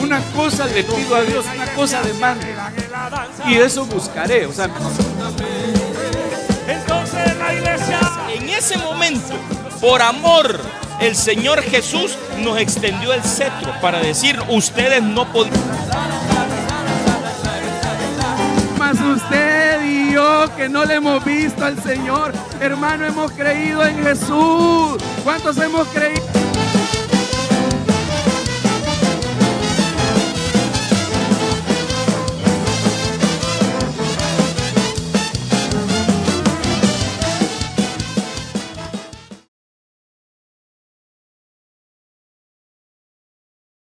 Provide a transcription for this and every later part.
una cosa le pido a Dios, una cosa demando, y eso buscaré. O sea, entonces la iglesia, en ese momento, por amor, el Señor Jesús nos extendió el cetro para decir: ustedes no podían. más usted y yo que no le hemos visto al Señor, hermano, hemos creído en Jesús. ¿Cuántos hemos creído?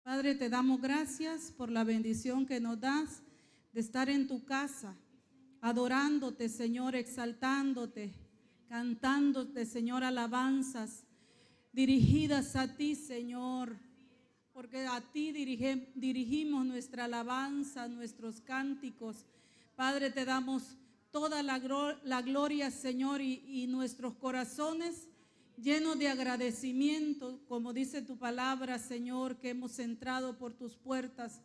Padre, te damos gracias por la bendición que nos das de estar en tu casa, adorándote, Señor, exaltándote, cantándote, Señor, alabanzas dirigidas a ti, Señor, porque a ti dirigimos nuestra alabanza, nuestros cánticos. Padre, te damos toda la gloria, Señor, y nuestros corazones llenos de agradecimiento, como dice tu palabra, Señor, que hemos entrado por tus puertas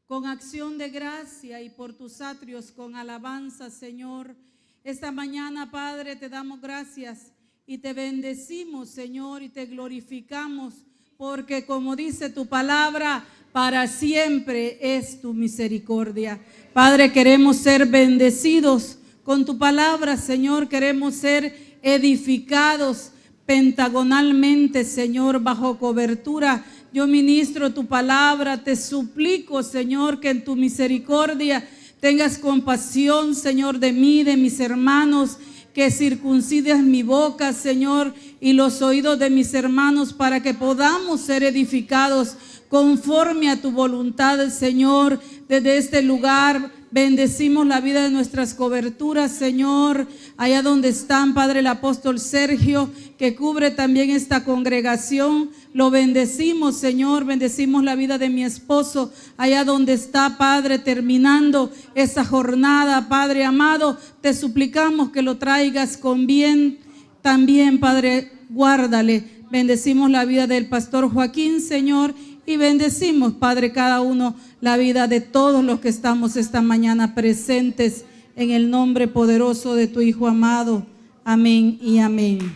con acción de gracia y por tus atrios con alabanza, Señor. Esta mañana, Padre, te damos gracias y te bendecimos, Señor, y te glorificamos, porque como dice tu palabra, para siempre es tu misericordia. Padre, queremos ser bendecidos con tu palabra, Señor, queremos ser edificados pentagonalmente, Señor, bajo cobertura. Yo ministro tu palabra, te suplico, Señor, que en tu misericordia tengas compasión, Señor, de mí, de mis hermanos, que circuncides mi boca, Señor, y los oídos de mis hermanos, para que podamos ser edificados conforme a tu voluntad, Señor. Desde este lugar bendecimos la vida de nuestras coberturas, Señor, allá donde están, Padre, el apóstol Sergio, que cubre también esta congregación. Lo bendecimos, Señor, bendecimos la vida de mi esposo, allá donde está, Padre, terminando esa jornada, Padre amado. Te suplicamos que lo traigas con bien también, Padre, guárdale. Bendecimos la vida del pastor Joaquín, Señor, y bendecimos, Padre, cada uno la vida de todos los que estamos esta mañana presentes en el nombre poderoso de tu Hijo amado. Amén y amén.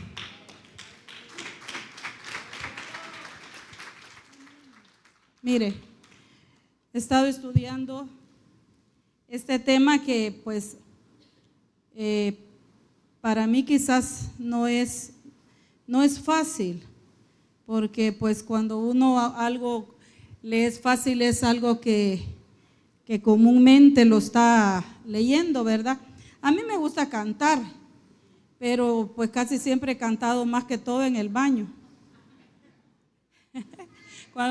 Mire, he estado estudiando este tema que pues para mí quizás no es fácil, porque pues cuando uno algo le es fácil es algo que comúnmente lo está leyendo, ¿verdad? A mí me gusta cantar, pero pues casi siempre he cantado más que todo en el baño.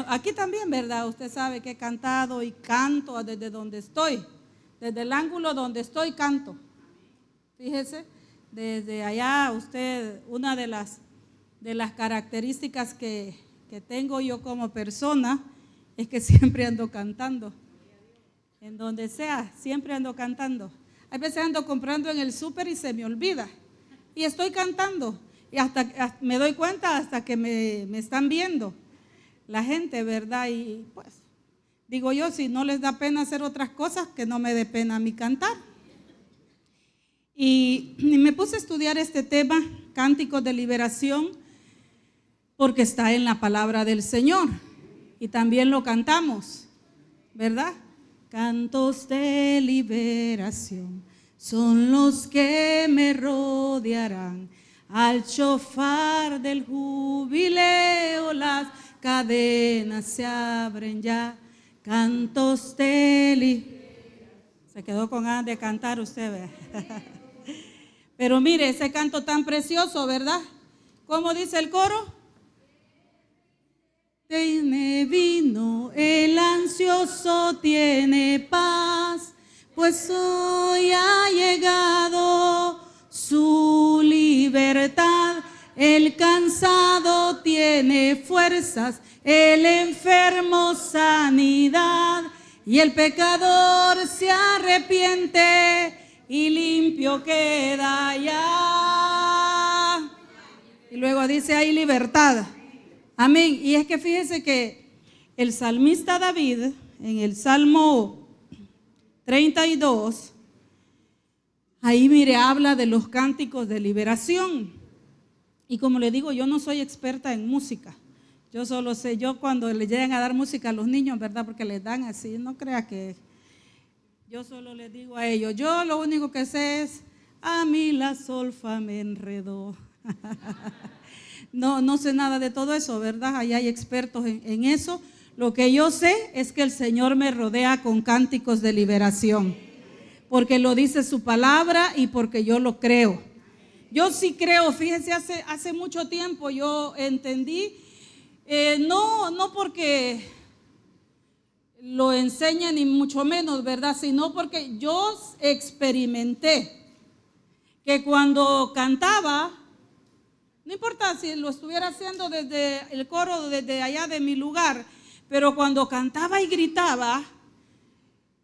Aquí también, ¿verdad? Usted sabe que he cantado y canto desde donde estoy, desde el ángulo donde estoy canto. Fíjese, desde allá usted, una de las características que tengo yo como persona es que siempre ando cantando. En donde sea, siempre ando cantando. A veces ando comprando en el súper y se me olvida. Y estoy cantando. Y hasta me doy cuenta hasta que me están viendo la gente, ¿verdad? Y pues, digo yo, si no les da pena hacer otras cosas, que no me dé pena a mí cantar. Y me puse a estudiar este tema, cánticos de liberación, porque está en la palabra del Señor. Y también lo cantamos, ¿verdad? Cantos de liberación son los que me rodearán. Al chofar del jubileo las cadenas se abren ya. Cantos de liberación. Se quedó con ganas de cantar usted, ¿verdad? Pero mire, ese canto tan precioso, ¿verdad? ¿Cómo dice el coro? Me vino el ansioso, tiene paz, pues hoy ha llegado su libertad. El cansado tiene fuerzas, el enfermo sanidad, y el pecador se arrepiente y limpio queda ya. Y luego dice, hay libertad. Amén. Y es que fíjese que el salmista David, en el Salmo 32, ahí mire, habla de los cánticos de liberación. Y como le digo, yo no soy experta en música. Yo solo sé, yo cuando le llegan a dar música a los niños, ¿verdad? Porque les dan así, no crea que yo solo les digo a ellos, yo lo único que sé es, a mí la solfa me enredó. No sé nada de todo eso, ¿verdad? Ahí hay expertos en eso. Lo que yo sé es que el Señor me rodea con cánticos de liberación, porque lo dice su palabra y porque yo lo creo. Yo sí creo, fíjense, hace mucho tiempo yo entendí, no porque lo enseña ni mucho menos, ¿verdad? Sino porque yo experimenté que cuando cantaba, no importa si lo estuviera haciendo desde el coro, desde allá de mi lugar, pero cuando cantaba y gritaba,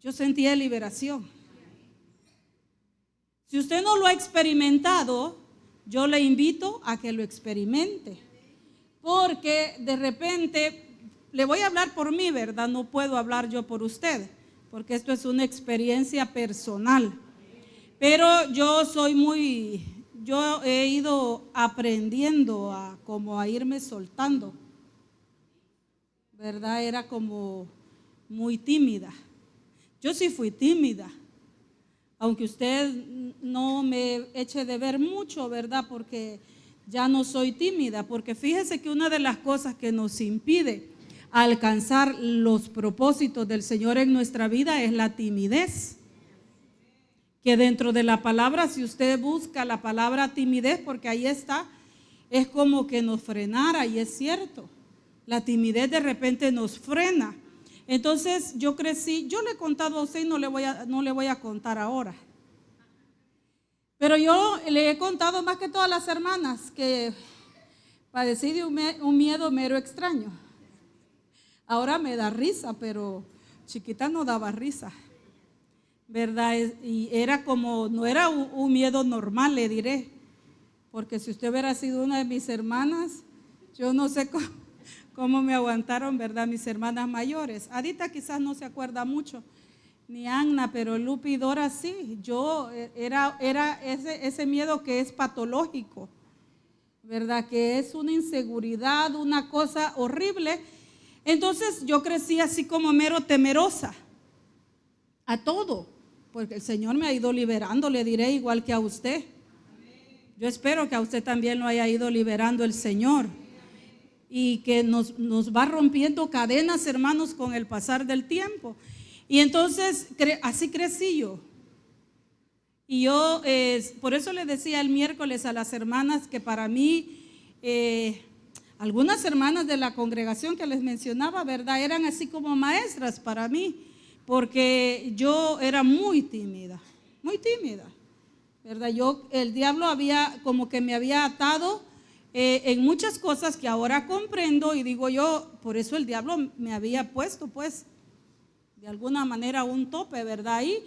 yo sentía liberación. Si usted no lo ha experimentado, yo le invito a que lo experimente. Porque de repente, le voy a hablar por mí, ¿verdad? No puedo hablar yo por usted, porque esto es una experiencia personal. Pero yo he ido aprendiendo a irme soltando, ¿verdad? Era como muy tímida. Yo sí fui tímida, aunque usted no me eche de ver mucho, ¿verdad? Porque ya no soy tímida, porque fíjese que una de las cosas que nos impide alcanzar los propósitos del Señor en nuestra vida es la timidez. Que dentro de la palabra, si usted busca la palabra timidez, porque ahí está, es como que nos frenara, y es cierto, la timidez de repente nos frena. Entonces yo crecí, yo le he contado a usted y no le voy a contar ahora, pero yo le he contado más que todas las hermanas que padecí de un miedo mero extraño. Ahora me da risa, pero chiquita no daba risa, ¿verdad? Y era como, no era un miedo normal, le diré, porque si usted hubiera sido una de mis hermanas, yo no sé cómo me aguantaron, ¿verdad? Mis hermanas mayores. Adita quizás no se acuerda mucho, ni Anna, pero Lupi y Dora sí. Yo era ese miedo que es patológico, ¿verdad? Que es una inseguridad, una cosa horrible. Entonces yo crecí así como mero temerosa a todo, porque el Señor me ha ido liberando, le diré, igual que a usted. Yo espero que a usted también lo haya ido liberando el Señor, y que nos va rompiendo cadenas, hermanos, con el pasar del tiempo. Y entonces así crecí yo. Y yo por eso le decía el miércoles a las hermanas que para mí, algunas hermanas de la congregación que les mencionaba, ¿verdad? Eran así como maestras para mí, porque yo era muy tímida, ¿verdad? El diablo como que me había atado en muchas cosas que ahora comprendo, y digo yo, por eso el diablo me había puesto, pues, de alguna manera un tope, ¿verdad? Ahí,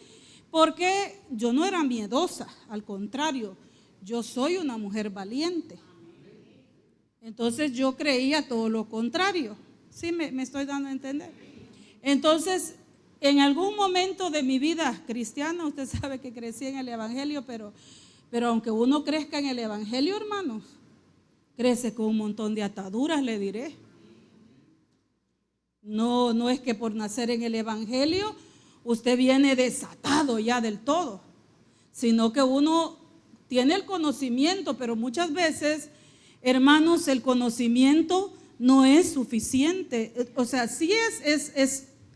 porque yo no era miedosa, al contrario, yo soy una mujer valiente. Entonces yo creía todo lo contrario. ¿Sí me estoy dando a entender? Entonces, en algún momento de mi vida cristiana, usted sabe que crecí en el Evangelio, pero aunque uno crezca en el Evangelio, hermanos, crece con un montón de ataduras, le diré. No es que por nacer en el Evangelio usted viene desatado ya del todo, sino que uno tiene el conocimiento, pero muchas veces, hermanos, el conocimiento no es suficiente. O sea, sí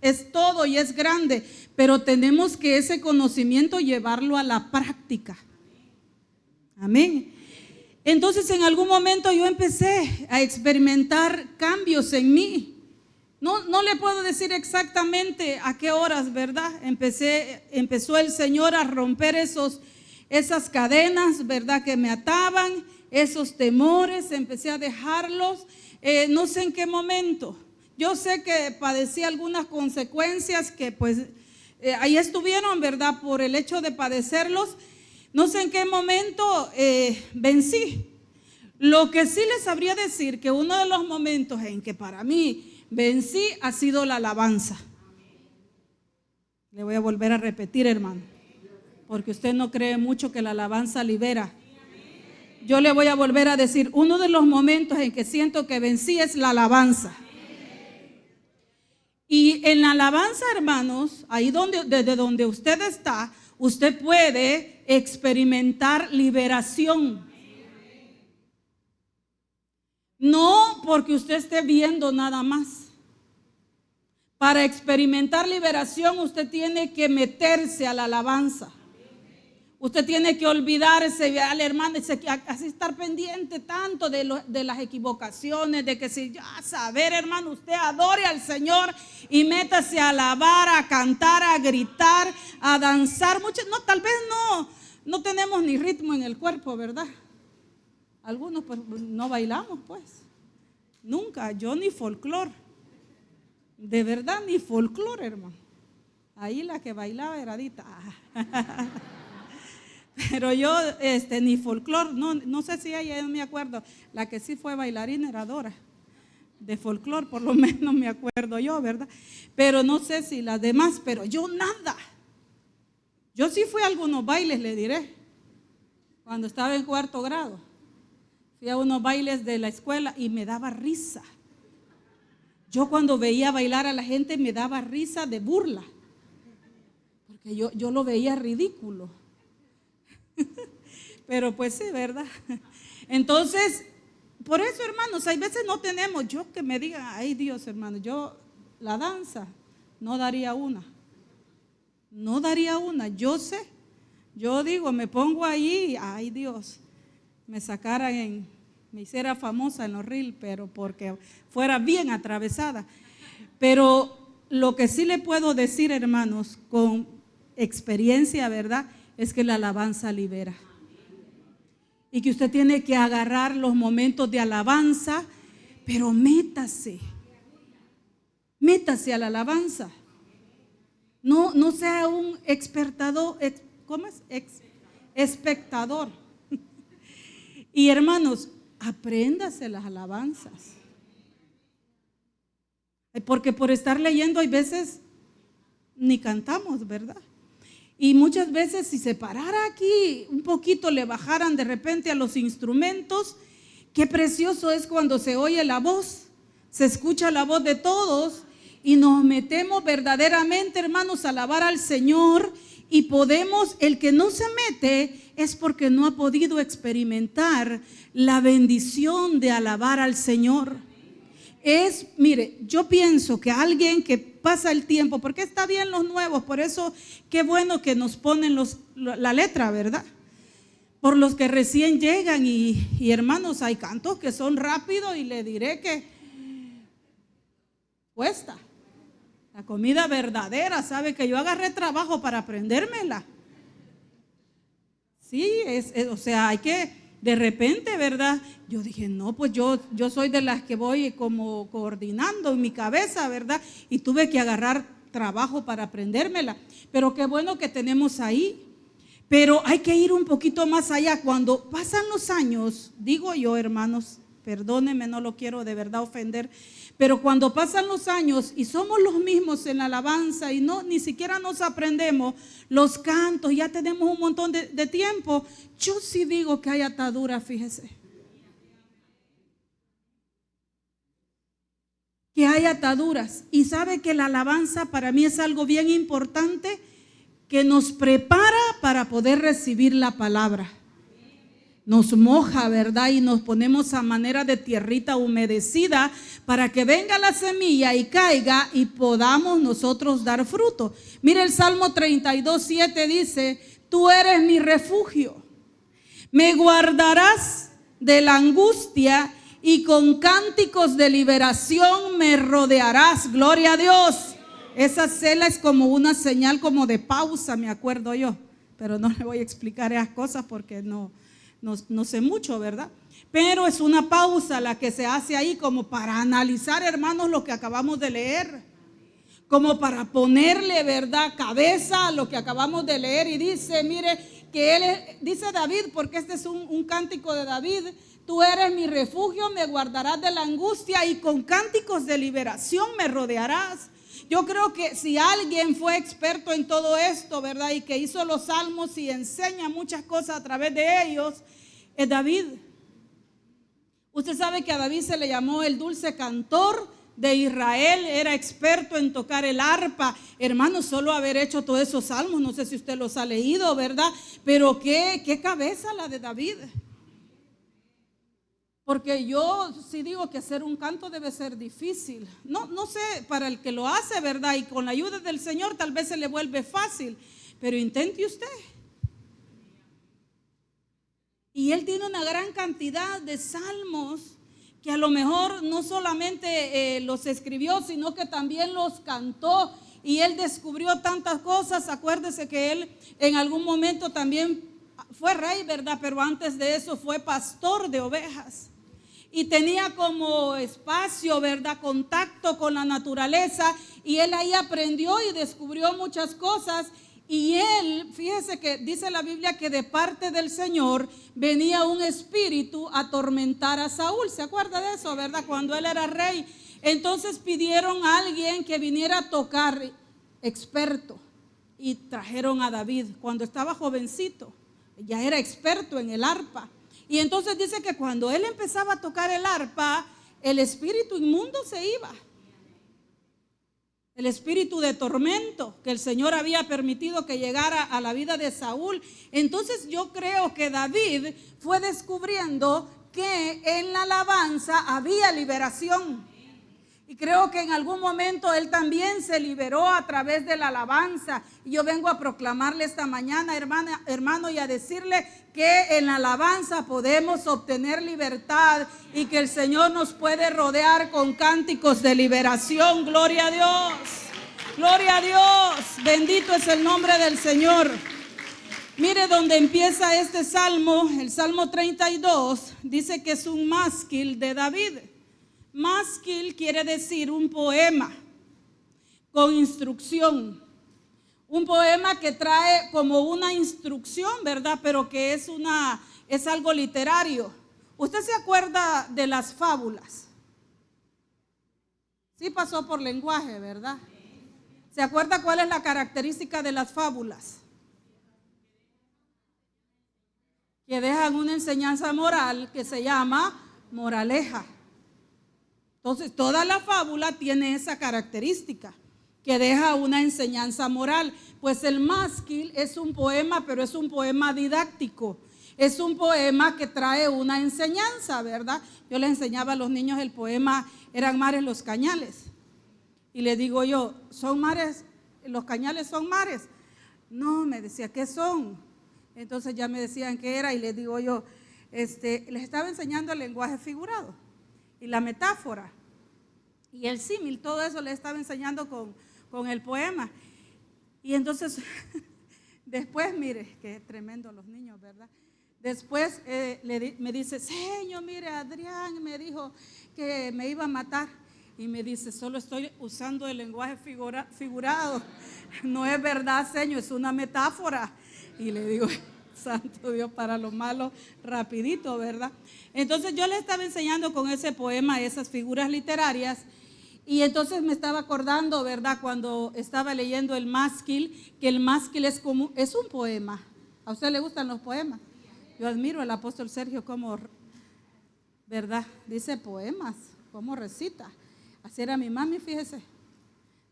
es todo y es grande, pero tenemos que ese conocimiento llevarlo a la práctica. Amén. Entonces en algún momento yo empecé a experimentar cambios en mí. No le puedo decir exactamente a qué horas, ¿verdad? Empezó el Señor a romper esas cadenas, ¿verdad? Que me ataban, esos temores, empecé a dejarlos. No sé en qué momento. Yo sé que padecí algunas consecuencias que pues ahí estuvieron, ¿verdad? Por el hecho de padecerlos. No sé en qué momento vencí. Lo que sí les sabría decir que uno de los momentos en que para mí vencí ha sido la alabanza. Le voy a volver a repetir, hermano, porque usted no cree mucho que la alabanza libera. Yo le voy a volver a decir, uno de los momentos en que siento que vencí es la alabanza. Y en la alabanza, hermanos, ahí desde donde usted está, usted puede experimentar liberación. No porque usted esté viendo nada más. Para experimentar liberación, usted tiene que meterse a la alabanza. Usted tiene que olvidarse, al hermano, así estar pendiente tanto de las equivocaciones, de que si ya saber, hermano, usted adore al Señor y métase a alabar, a cantar, a gritar, a danzar. Muchos, no, tal vez no tenemos ni ritmo en el cuerpo, ¿verdad? Algunos pues no bailamos, pues. Nunca, yo ni folclor. De verdad, ni folclor, hermano. Ahí la que bailaba era Dita. Pero yo ni folclor, no sé si ella, no me acuerdo. La que sí fue bailarina era Dora. De folclor por lo menos me acuerdo yo, ¿verdad? Pero no sé si las demás, pero yo nada. Yo sí fui a algunos bailes, le diré, cuando estaba en 4º grado. Fui a unos bailes de la escuela y me daba risa. Yo cuando veía bailar a la gente me daba risa de burla, porque yo lo veía ridículo. Pero pues sí, ¿verdad? Entonces, por eso, hermanos, hay veces no tenemos, yo que me digan, ay Dios, hermano, yo la danza no daría una. No daría una, yo sé. Yo digo, me pongo ahí, ay Dios, me sacaran me hiciera famosa en los reels, pero porque fuera bien atravesada. Pero lo que sí le puedo decir, hermanos, con experiencia, ¿verdad?, es que la alabanza libera. Y que usted tiene que agarrar los momentos de alabanza, pero métase a la alabanza. No sea un espectador. Y hermanos, apréndase las alabanzas. Porque por estar leyendo hay veces ni cantamos, ¿verdad? Y muchas veces si se parara aquí un poquito, le bajaran de repente a los instrumentos, qué precioso es cuando se oye la voz, se escucha la voz de todos y nos metemos verdaderamente, hermanos, a alabar al Señor. Y podemos, el que no se mete es porque no ha podido experimentar la bendición de alabar al Señor. Mire, yo pienso que alguien que pasa el tiempo, porque está bien los nuevos, por eso qué bueno que nos ponen la letra, ¿verdad? Por los que recién llegan y hermanos, hay cantos que son rápidos y le diré que cuesta. La comida verdadera, ¿sabe? Que yo agarré trabajo para aprendérmela. Sí, o sea, hay que, de repente, ¿verdad? Yo dije, no, pues yo soy de las que voy como coordinando en mi cabeza, ¿verdad? Y tuve que agarrar trabajo para aprendérmela. Pero qué bueno que tenemos ahí. Pero hay que ir un poquito más allá. Cuando pasan los años, digo yo, hermanos, perdónenme, no lo quiero de verdad ofender, pero cuando pasan los años y somos los mismos en la alabanza y ni siquiera nos aprendemos los cantos, ya tenemos un montón de tiempo, yo sí digo que hay atadura, fíjese. Que hay ataduras. Y sabe que la alabanza para mí es algo bien importante que nos prepara para poder recibir la palabra. Nos moja, ¿verdad? Y nos ponemos a manera de tierrita humedecida para que venga la semilla y caiga y podamos nosotros dar fruto. Mire el Salmo 32:7 dice, tú eres mi refugio, me guardarás de la angustia y con cánticos de liberación me rodearás. Gloria a Dios. Esa cela es como una señal como de pausa, me acuerdo yo, pero no le voy a explicar esas cosas porque no sé mucho, ¿verdad? Pero es una pausa la que se hace ahí como para analizar, hermanos, lo que acabamos de leer. Como para ponerle, ¿verdad?, cabeza a lo que acabamos de leer. Y dice, mire, dice David, porque este es un cántico de David. Tú eres mi refugio, me guardarás de la angustia y con cánticos de liberación me rodearás. Yo creo que si alguien fue experto en todo esto, ¿verdad? Y que hizo los salmos y enseña muchas cosas a través de ellos, es David. Usted sabe que a David se le llamó el dulce cantor de Israel, era experto en tocar el arpa. Hermano, solo haber hecho todos esos salmos, no sé si usted los ha leído, ¿verdad? Pero qué cabeza la de David. Porque yo sí digo que hacer un canto debe ser difícil. No sé, para el que lo hace, ¿verdad? Y con la ayuda del Señor tal vez se le vuelve fácil, pero intente usted. Y él tiene una gran cantidad de salmos que a lo mejor no solamente los escribió, sino que también los cantó. Y él descubrió tantas cosas. Acuérdese que él en algún momento también fue rey, ¿verdad? Pero antes de eso fue pastor de ovejas. Y tenía como espacio, ¿verdad? Contacto con la naturaleza. Y él ahí aprendió y descubrió muchas cosas. Y él, fíjese que dice la Biblia que de parte del Señor venía un espíritu a atormentar a Saúl. ¿Se acuerda de eso, verdad? Cuando él era rey. Entonces pidieron a alguien que viniera a tocar, experto. Y trajeron a David cuando estaba jovencito. Ya era experto en el arpa. Y entonces dice que cuando él empezaba a tocar el arpa, el espíritu inmundo se iba. El espíritu de tormento que el Señor había permitido que llegara a la vida de Saúl. Entonces yo creo que David fue descubriendo que en la alabanza había liberación. Y creo que en algún momento él también se liberó a través de la alabanza. Y yo vengo a proclamarle esta mañana, hermano, y a decirle que en la alabanza podemos obtener libertad y que el Señor nos puede rodear con cánticos de liberación. Gloria a Dios. Gloria a Dios. Bendito es el nombre del Señor. Mire donde empieza este salmo, el Salmo 32, dice que es un másquil de David. Másquil quiere decir un poema con instrucción. Un poema que trae como una instrucción, ¿verdad? Pero que es algo literario. ¿Usted se acuerda de las fábulas? Sí pasó por lenguaje, ¿verdad? ¿Se acuerda cuál es la característica de las fábulas? Que dejan una enseñanza moral que se llama moraleja. Entonces, toda la fábula tiene esa característica, que deja una enseñanza moral. Pues el másquil es un poema, pero es un poema didáctico. Es un poema que trae una enseñanza, ¿verdad? Yo les enseñaba a los niños el poema, eran mares los cañales. Y les digo yo, ¿son mares? ¿Los cañales son mares? No, me decía, ¿qué son? Entonces ya me decían qué era y les digo yo, les estaba enseñando el lenguaje figurado. Y la metáfora y el símil, todo eso le estaba enseñando con el poema. Y entonces, después, mire, qué tremendo los niños, ¿verdad? Después me dice, Señor, mire, Adrián me dijo que me iba a matar. Y me dice, solo estoy usando el lenguaje figurado. No es verdad, Señor, es una metáfora. Y le digo, santo Dios, para lo malo, rapidito, ¿verdad? Entonces yo le estaba enseñando con ese poema esas figuras literarias y entonces me estaba acordando, ¿verdad? Cuando estaba leyendo el másquil, que el másquil es un poema. ¿A usted le gustan los poemas? Yo admiro al apóstol Sergio como, ¿verdad? Dice poemas, cómo recita. Así era mi mami, fíjese.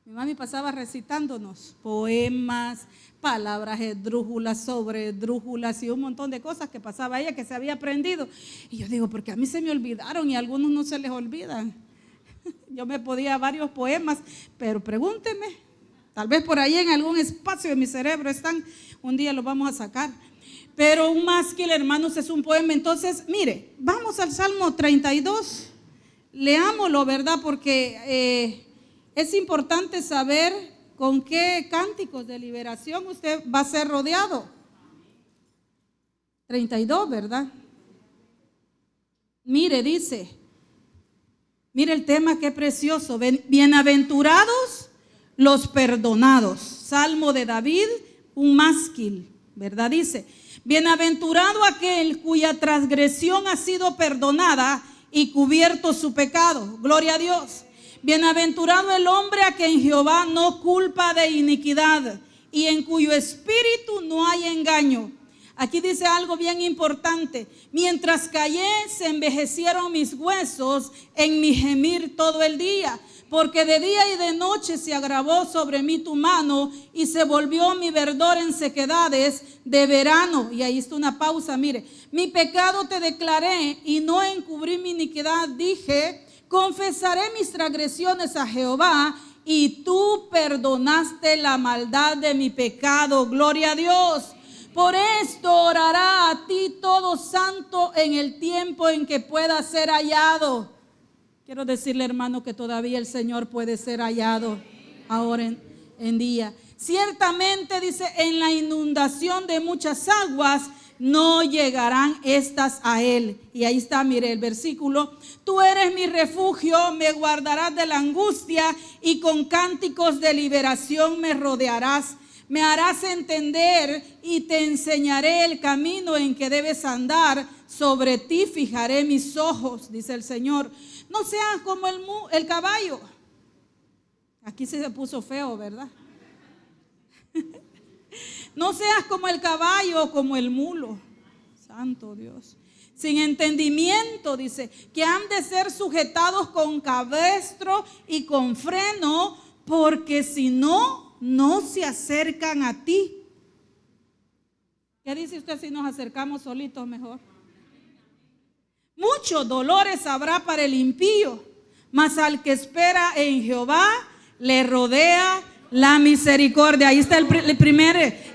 Mi mami pasaba recitándonos poemas, palabras esdrújulas sobre esdrújulas y un montón de cosas que pasaba ella que se había aprendido. Y yo digo, porque a mí se me olvidaron y a algunos no se les olvidan. Yo me podía varios poemas, pero pregúnteme, tal vez por ahí en algún espacio de mi cerebro están, un día los vamos a sacar. Pero un másquil, hermanos, es un poema. Entonces, mire, vamos al Salmo 32, leámoslo, ¿verdad? Porque es importante saber con qué cánticos de liberación usted va a ser rodeado. 32, ¿verdad? Mire, dice, mire el tema, qué precioso. Bienaventurados los perdonados. Salmo de David, un másquil, ¿verdad? Dice, bienaventurado aquel cuya transgresión ha sido perdonada y cubierto su pecado. Gloria a Dios. Bienaventurado el hombre a quien Jehová no culpa de iniquidad y en cuyo espíritu no hay engaño. Aquí dice algo bien importante. Mientras callé, se envejecieron mis huesos en mi gemir todo el día. Porque de día y de noche se agravó sobre mí tu mano y se volvió mi verdor en sequedades de verano. Y ahí está una pausa, mire. Mi pecado te declaré y no encubrí mi iniquidad. Dije, confesaré mis transgresiones a Jehová y tú perdonaste la maldad de mi pecado. Gloria a Dios. Por esto orará a ti todo santo en el tiempo en que pueda ser hallado. Quiero decirle, hermano, que todavía el Señor puede ser hallado ahora en día. Ciertamente, dice, en la inundación de muchas aguas no llegarán estas a él. Y ahí está, mire el versículo. Tú eres mi refugio, me guardarás de la angustia y con cánticos de liberación me rodearás. Me harás entender y te enseñaré el camino en que debes andar. Sobre ti fijaré mis ojos, dice el Señor. No seas como el caballo. Aquí se puso feo, ¿verdad? No seas como el caballo o como el mulo. Santo Dios. Sin entendimiento, dice, que han de ser sujetados con cabestro y con freno, porque si no, no se acercan a ti. ¿Qué dice usted si nos acercamos solitos mejor? Muchos dolores habrá para el impío, mas al que espera en Jehová le rodea la misericordia. Ahí está el primer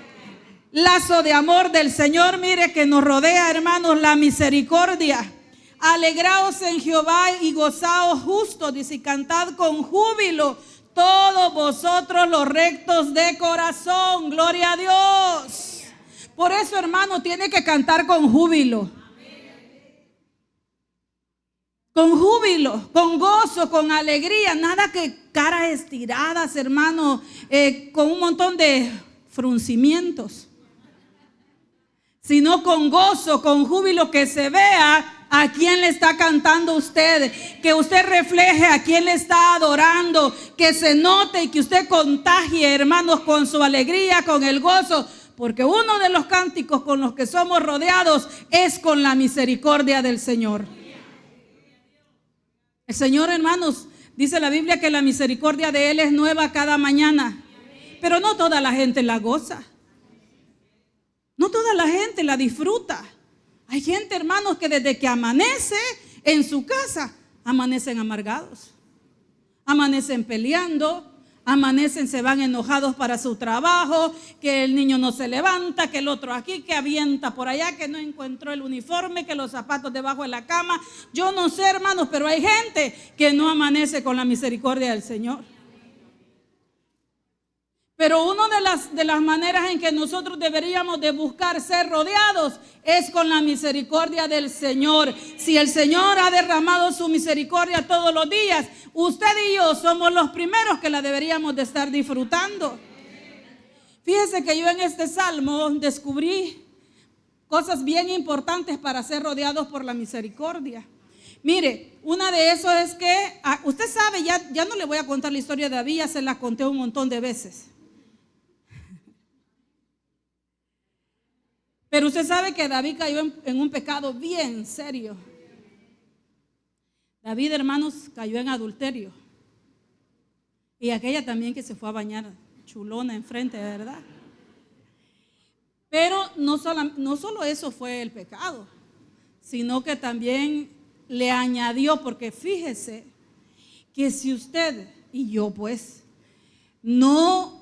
lazo de amor del Señor, mire, que nos rodea, hermanos, la misericordia. Alegraos en Jehová y gozaos justos, dice, y cantad con júbilo todos vosotros los rectos de corazón. Gloria a Dios. Por eso, hermano, tiene que cantar con júbilo. Con júbilo, con gozo, con alegría. Nada que caras estiradas, hermano, con un montón de fruncimientos. Sino con gozo, con júbilo, que se vea a quién le está cantando usted, que usted refleje a quién le está adorando, que se note y que usted contagie, hermanos, con su alegría, con el gozo, porque uno de los cánticos con los que somos rodeados es con la misericordia del Señor. El Señor, hermanos, dice la Biblia que la misericordia de Él es nueva cada mañana, pero no toda la gente la goza. No toda la gente la disfruta. Hay gente, hermanos, que desde que amanece en su casa, amanecen amargados, amanecen peleando, amanecen, se van enojados para su trabajo, que el niño no se levanta, que el otro aquí, que avienta por allá, que no encontró el uniforme, que los zapatos debajo de la cama. Yo no sé, hermanos, pero hay gente que no amanece con la misericordia del Señor. Pero una de las maneras en que nosotros deberíamos de buscar ser rodeados es con la misericordia del Señor. Si el Señor ha derramado su misericordia todos los días, usted y yo somos los primeros que la deberíamos de estar disfrutando. Fíjese que yo en este salmo descubrí cosas bien importantes para ser rodeados por la misericordia. Mire, una de esos es que, usted sabe, ya no le voy a contar la historia de David, ya se la conté un montón de veces. Pero usted sabe que David cayó en un pecado bien serio. David, hermanos, cayó en adulterio. Y aquella también que se fue a bañar, chulona enfrente, ¿verdad? Pero no solo eso fue el pecado, sino que también le añadió, porque fíjese que si usted y yo pues no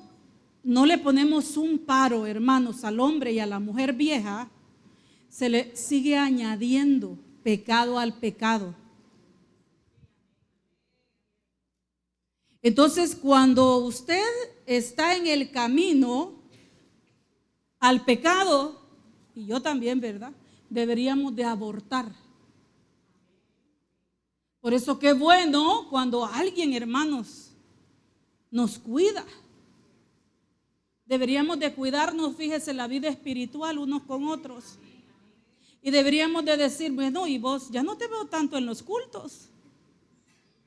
le ponemos un paro, hermanos, al hombre y a la mujer vieja, se le sigue añadiendo pecado al pecado. Entonces, cuando usted está en el camino al pecado, y yo también, ¿verdad?, deberíamos de abortar. Por eso qué bueno cuando alguien, hermanos, nos cuida. Deberíamos de cuidarnos, fíjese, la vida espiritual unos con otros. Y deberíamos de decir, bueno, y vos, ya no te veo tanto en los cultos.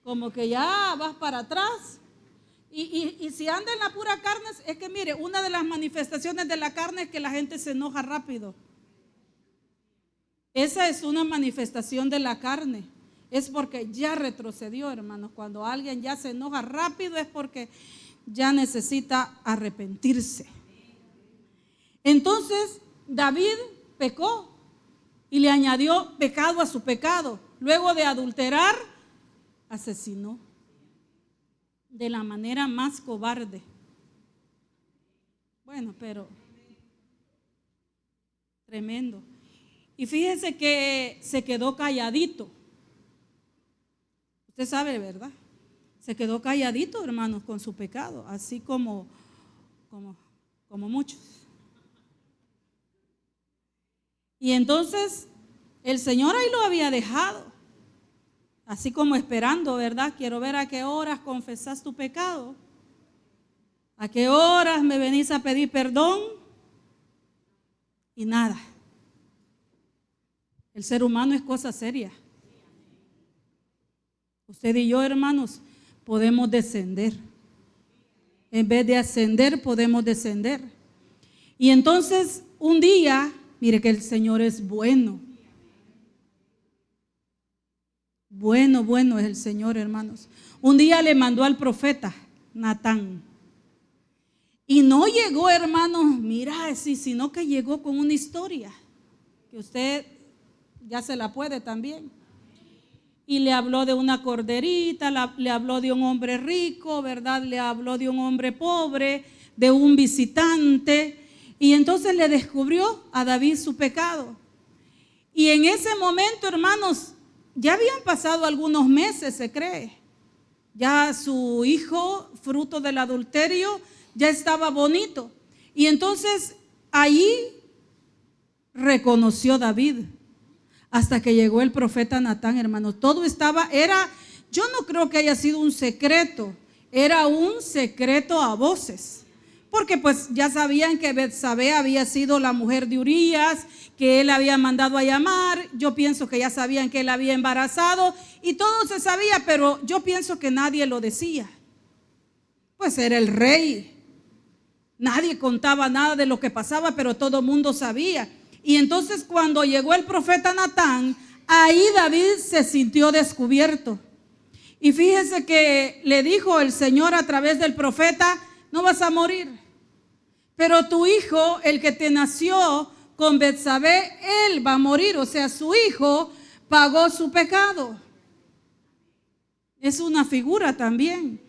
como que ya vas para atrás. Y si anda en la pura carne, es que mire, una de las manifestaciones de la carne es que la gente se enoja rápido. Esa es una manifestación de la carne. Es porque ya retrocedió, hermanos. Cuando alguien ya se enoja rápido es porque ya necesita arrepentirse. Entonces David pecó y le añadió pecado a su pecado. Luego de adulterar, asesinó de la manera más cobarde. Bueno, pero tremendo. Y fíjese que se quedó calladito. Usted sabe, ¿verdad? Se quedó calladito, hermanos, con su pecado, así como muchos. Y entonces el Señor ahí lo había dejado, así como esperando, ¿verdad? Quiero ver a qué horas confesás tu pecado, a qué horas me venís a pedir perdón. Y nada. El ser humano es cosa seria. Usted y yo, hermanos, podemos descender. En vez de ascender, podemos descender. Y entonces, un día, mire que el Señor es bueno. Bueno es el Señor, hermanos. Un día le mandó al profeta Natán. Y no llegó, hermanos, mira, sino que llegó con una historia que usted ya se la puede también. Y le habló de una corderita, le habló de un hombre rico, ¿verdad? Le habló de un hombre pobre, de un visitante. Y entonces le descubrió a David su pecado. Y en ese momento, hermanos, ya habían pasado algunos meses, se cree. Ya su hijo, fruto del adulterio, ya estaba bonito. Y entonces allí reconoció David. Hasta que llegó el profeta Natán, hermanos. Todo yo no creo que haya sido un secreto, era un secreto a voces. Porque pues ya sabían que Betsabé había sido la mujer de Urías, que él había mandado a llamar. Yo pienso que ya sabían que él había embarazado y todo se sabía, pero yo pienso que nadie lo decía. Pues era el rey. Nadie contaba nada de lo que pasaba, pero todo el mundo sabía. Y entonces cuando llegó el profeta Natán, ahí David se sintió descubierto. Y fíjese que le dijo el Señor a través del profeta: no vas a morir, pero tu hijo, el que te nació con Betsabé, él va a morir. O sea, su hijo pagó su pecado. Es una figura también.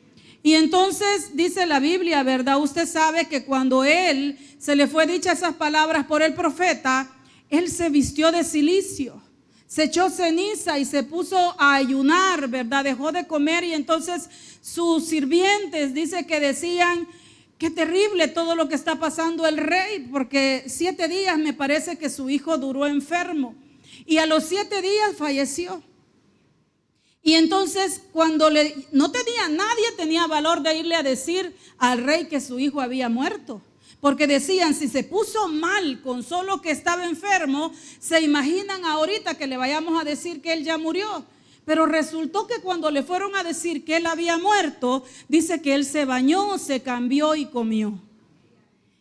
Y entonces dice la Biblia, ¿verdad? Usted sabe que cuando él se le fue dicha esas palabras por el profeta, él se vistió de cilicio, se echó ceniza y se puso a ayunar, ¿verdad? Dejó de comer y entonces sus sirvientes dice que decían: qué terrible todo lo que está pasando el rey, porque 7 días me parece que su hijo duró enfermo y a los 7 días falleció. Y entonces cuando nadie tenía valor de irle a decir al rey que su hijo había muerto. Porque decían, si se puso mal con solo que estaba enfermo, se imaginan ahorita que le vayamos a decir que él ya murió. Pero resultó que cuando le fueron a decir que él había muerto, dice que él se bañó, se cambió y comió.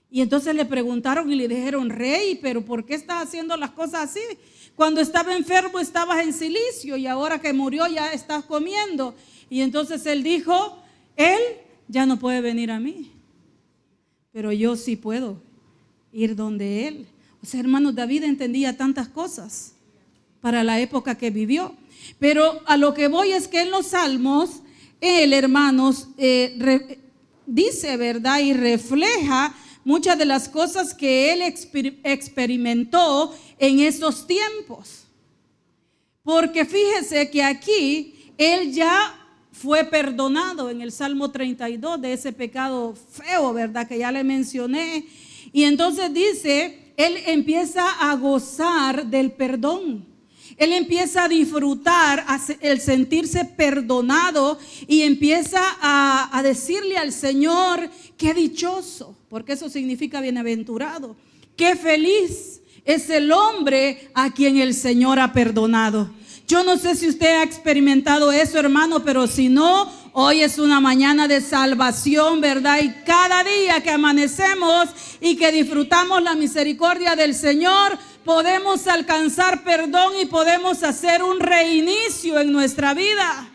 Y entonces le preguntaron y le dijeron: rey, pero ¿por qué estás haciendo las cosas así? Cuando estaba enfermo estabas en cilicio y ahora que murió ya estás comiendo. Y entonces él dijo: él ya no puede venir a mí, pero yo sí puedo ir donde él. O sea, hermanos, David entendía tantas cosas para la época que vivió. Pero a lo que voy es que en los salmos, él, hermanos, dice, ¿verdad? Y refleja muchas de las cosas que él experimentó en esos tiempos. Porque fíjese que aquí él ya fue perdonado en el Salmo 32 de ese pecado feo, ¿verdad? Que ya le mencioné. Y entonces dice, él empieza a gozar del perdón. Él empieza a disfrutar el sentirse perdonado y empieza a decirle al Señor: qué dichoso, porque eso significa bienaventurado. Qué feliz es el hombre a quien el Señor ha perdonado. Yo no sé si usted ha experimentado eso, hermano, pero si no, hoy es una mañana de salvación, ¿verdad? Y cada día que amanecemos y que disfrutamos la misericordia del Señor, podemos alcanzar perdón y podemos hacer un reinicio en nuestra vida.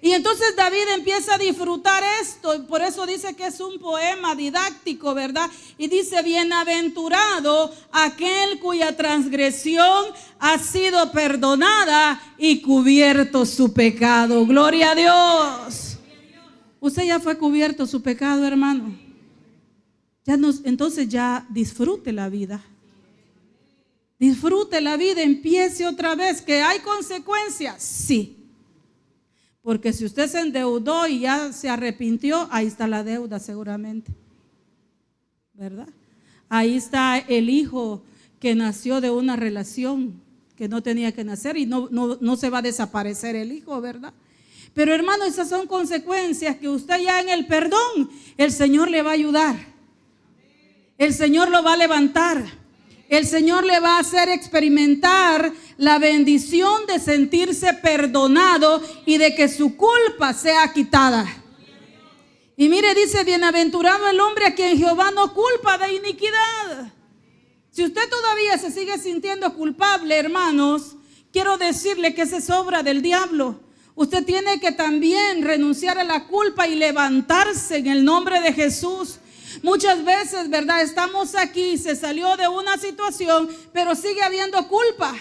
Y entonces David empieza a disfrutar esto, por eso dice que es un poema didáctico, ¿verdad? Y dice: bienaventurado aquel cuya transgresión ha sido perdonada y cubierto su pecado. Gloria a Dios. Usted ya fue cubierto su pecado, hermano. Entonces ya disfrute la vida. Disfrute la vida, empiece otra vez. ¿Que hay consecuencias? Sí. Porque si usted se endeudó y ya se arrepintió, ahí está la deuda seguramente, ¿verdad? Ahí está el hijo que nació de una relación que no tenía que nacer y no se va a desaparecer el hijo, ¿verdad? Pero hermano, esas son consecuencias que usted ya en el perdón, el Señor le va a ayudar. El Señor lo va a levantar. El Señor le va a hacer experimentar la bendición de sentirse perdonado y de que su culpa sea quitada. Y mire, dice: bienaventurado el hombre a quien Jehová no culpa de iniquidad. Si usted todavía se sigue sintiendo culpable, hermanos, quiero decirle que esa es obra del diablo. Usted tiene que también renunciar a la culpa y levantarse en el nombre de Jesús. Muchas veces, ¿verdad? Estamos aquí, se salió de una situación, pero sigue habiendo culpa.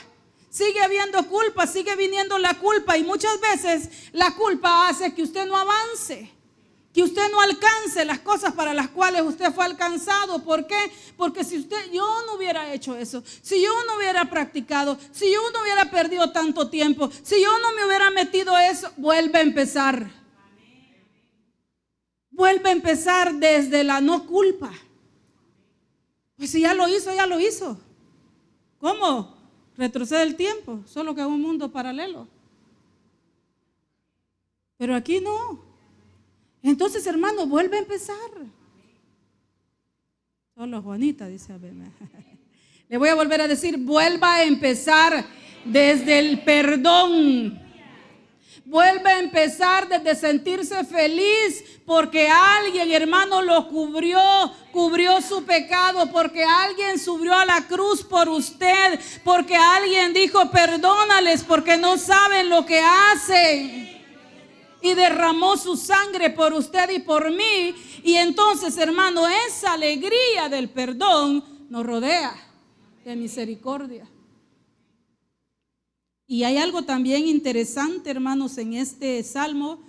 Sigue habiendo culpa, sigue viniendo la culpa. Y muchas veces la culpa hace que usted no avance, que usted no alcance las cosas para las cuales usted fue alcanzado. ¿Por qué? Porque si yo no hubiera hecho eso, si yo no hubiera practicado, si yo no hubiera perdido tanto tiempo, si yo no me hubiera metido eso, vuelve a empezar. Vuelve a empezar desde la no culpa. Pues si ya lo hizo, ya lo hizo. ¿Cómo? Retrocede el tiempo, solo que en un mundo paralelo. Pero aquí no. Entonces, hermano, vuelve a empezar. Solo Juanita dice: le voy a volver a decir: vuelva a empezar desde el perdón. Vuelve a empezar desde sentirse feliz porque alguien, hermano, lo cubrió su pecado, porque alguien subió a la cruz por usted, porque alguien dijo: perdónales porque no saben lo que hacen. Y derramó su sangre por usted y por mí. Y entonces, hermano, esa alegría del perdón nos rodea de misericordia. Y hay algo también interesante, hermanos, en este salmo,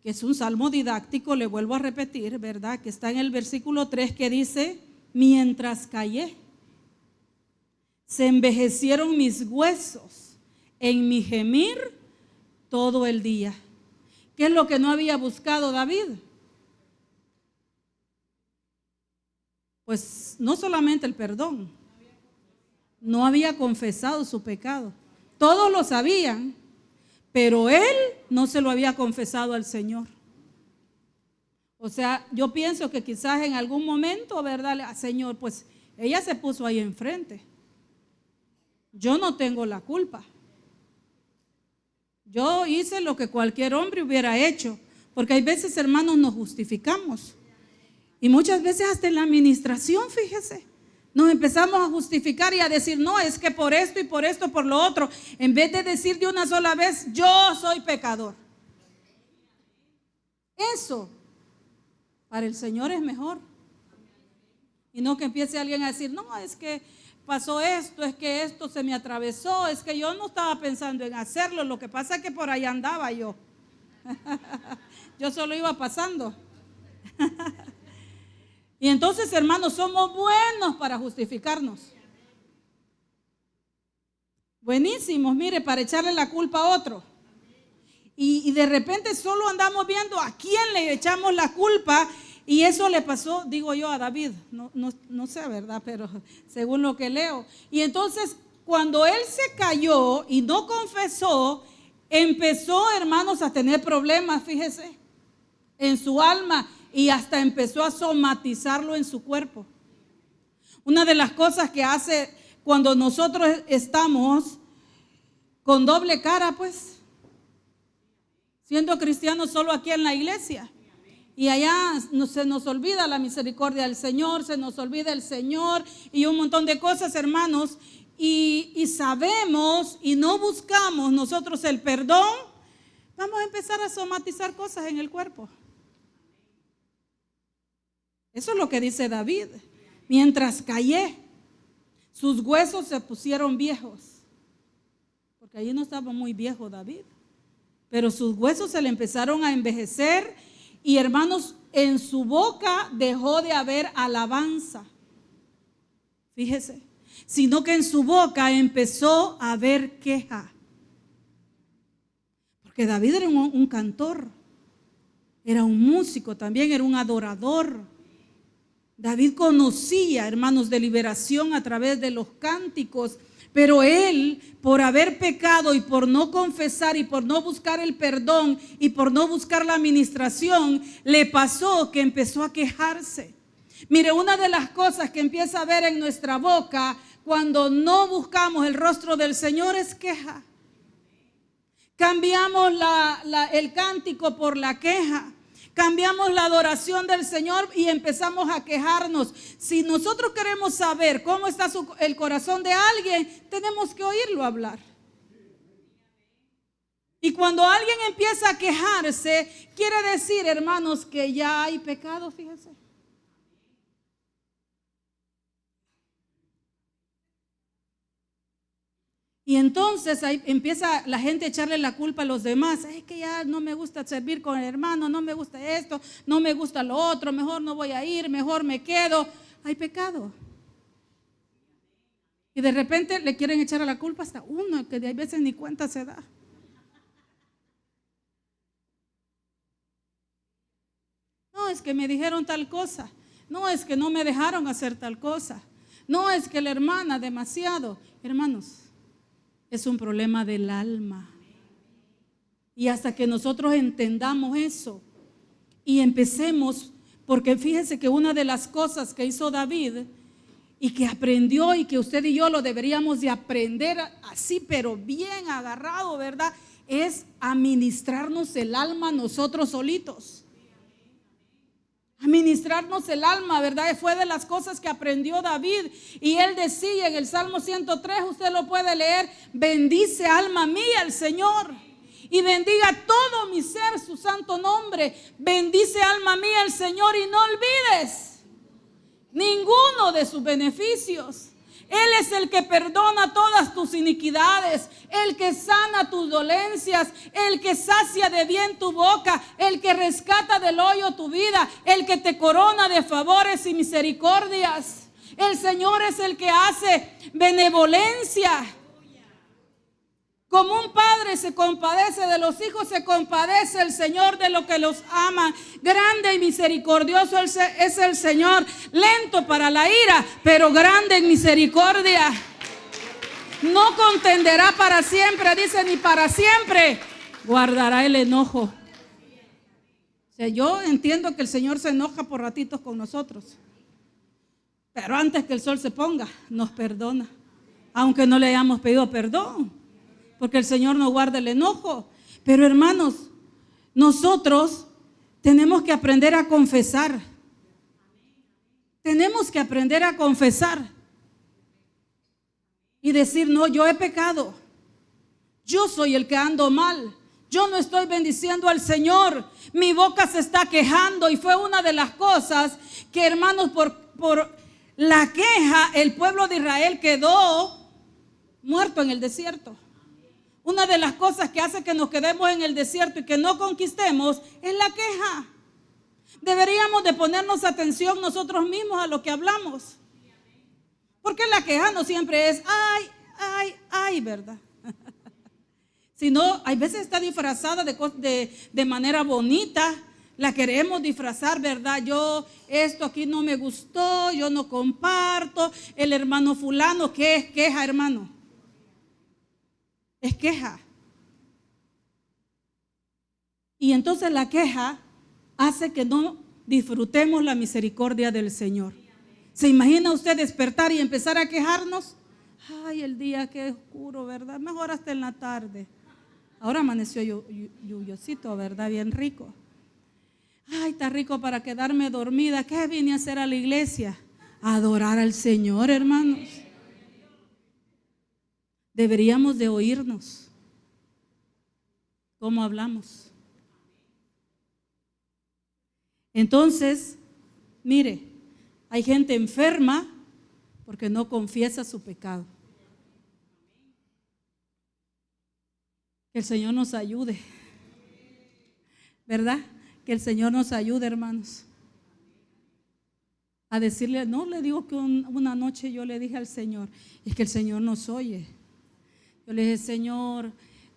que es un salmo didáctico, le vuelvo a repetir, ¿verdad? Que está en el versículo 3 que dice: mientras callé, se envejecieron mis huesos en mi gemir todo el día. ¿Qué es lo que no había buscado David? Pues no solamente el perdón, no había confesado su pecado. Todos lo sabían, pero él no se lo había confesado al Señor. O sea, yo pienso que quizás en algún momento, ¿verdad? Señor, pues ella se puso ahí enfrente. Yo no tengo la culpa. Yo hice lo que cualquier hombre hubiera hecho. Porque hay veces, hermanos, nos justificamos. Y muchas veces hasta en la administración, fíjese, nos empezamos a justificar y a decir: no, es que por esto y por esto, por lo otro. En vez de decir de una sola vez: yo soy pecador. Eso para el Señor es mejor. Y no que empiece alguien a decir: no, es que pasó esto, es que esto se me atravesó, es que yo no estaba pensando en hacerlo, lo que pasa es que por ahí andaba yo. Yo solo iba pasando. Y entonces, hermanos, somos buenos para justificarnos. Buenísimos, mire, para echarle la culpa a otro. Y de repente solo andamos viendo a quién le echamos la culpa. Y eso le pasó, digo yo, a David. No sé, ¿verdad? Pero según lo que leo. Y entonces, cuando él se cayó y no confesó, empezó, hermanos, a tener problemas, fíjese, en su alma. Y hasta empezó a somatizarlo en su cuerpo. Una de las cosas que hace cuando nosotros estamos con doble cara, pues, siendo cristianos solo aquí en la iglesia. Y allá se nos olvida la misericordia del Señor, se nos olvida el Señor y un montón de cosas, hermanos. Y sabemos y no buscamos nosotros el perdón, vamos a empezar a somatizar cosas en el cuerpo. Eso es lo que dice David. Mientras callé, sus huesos se pusieron viejos. Porque allí no estaba muy viejo David. Pero sus huesos se le empezaron a envejecer. Y hermanos, en su boca dejó de haber alabanza. Fíjese. Sino que en su boca empezó a haber queja. Porque David era un cantor. Era un músico también, era un adorador. David conocía, hermanos, de liberación a través de los cánticos, pero él, por haber pecado y por no confesar y por no buscar el perdón y por no buscar la administración, le pasó que empezó a quejarse. Mire, una de las cosas que empieza a ver en nuestra boca cuando no buscamos el rostro del Señor es queja. Cambiamos el cántico por la queja. Cambiamos la adoración del Señor y empezamos a quejarnos. Si nosotros queremos saber cómo está el corazón de alguien, tenemos que oírlo hablar. Y cuando alguien empieza a quejarse, quiere decir, hermanos, que ya hay pecado, fíjense. Y entonces ahí empieza la gente a echarle la culpa a los demás. Es que ya no me gusta servir con el hermano, no me gusta esto, no me gusta lo otro, mejor no voy a ir, mejor me quedo. Hay pecado. Y de repente le quieren echar a la culpa hasta uno, que de a veces ni cuenta se da. No, es que me dijeron tal cosa. No, es que no me dejaron hacer tal cosa. No, es que la hermana demasiado. Hermanos, es un problema del alma. Y hasta que nosotros entendamos eso y empecemos, porque fíjense que una de las cosas que hizo David y que aprendió y que usted y yo lo deberíamos de aprender así, pero bien agarrado, ¿verdad? Es administrarnos el alma nosotros solitos. Administrarnos el alma, ¿verdad? Fue de las cosas que aprendió David. Y él decía en el Salmo 103, usted lo puede leer: bendice alma mía al Señor y bendiga todo mi ser su santo nombre. Bendice alma mía al Señor y no olvides ninguno de sus beneficios. Él es el que perdona todas tus iniquidades, el que sana tus dolencias, el que sacia de bien tu boca, el que rescata del hoyo tu vida, el que te corona de favores y misericordias. El Señor es el que hace benevolencia. Como un padre se compadece de los hijos, se compadece el Señor de los que los aman. Grande y misericordioso es el Señor, lento para la ira, pero grande en misericordia. No contenderá para siempre, dice, ni para siempre guardará el enojo. O sea, yo entiendo que el Señor se enoja por ratitos con nosotros, pero antes que el sol se ponga, nos perdona, aunque no le hayamos pedido perdón. Porque el Señor no guarda el enojo. Pero hermanos, nosotros tenemos que aprender a confesar. Tenemos que aprender a confesar. Y decir, no, yo he pecado. Yo soy el que ando mal. Yo no estoy bendiciendo al Señor. Mi boca se está quejando. Y fue una de las cosas que, hermanos, por la queja, el pueblo de Israel quedó muerto en el desierto. Una de las cosas que hace que nos quedemos en el desierto y que no conquistemos es la queja. Deberíamos de ponernos atención nosotros mismos a lo que hablamos. Porque la queja no siempre es ay, ¿verdad? Sino, hay veces está disfrazada de manera bonita. La queremos disfrazar, ¿verdad? Yo, esto aquí no me gustó, yo no comparto. El hermano fulano, ¿qué es queja, hermano? Es queja. Y entonces la queja hace que no disfrutemos la misericordia del Señor. ¿Se imagina usted despertar y empezar a quejarnos? Ay, el día que es oscuro, ¿verdad? Mejor hasta en la tarde. Ahora amaneció lluviosito, ¿verdad? Bien rico. Ay, está rico para quedarme dormida. ¿Qué vine a hacer a la iglesia? A adorar al Señor, hermanos. Deberíamos de oírnos cómo hablamos. Entonces, mire, hay gente enferma porque no confiesa su pecado. Que el Señor nos ayude, ¿verdad? Que el Señor nos ayude, hermanos, a decirle, no le digo que una noche yo le dije al Señor, es que el Señor nos oye. Yo le dije, Señor,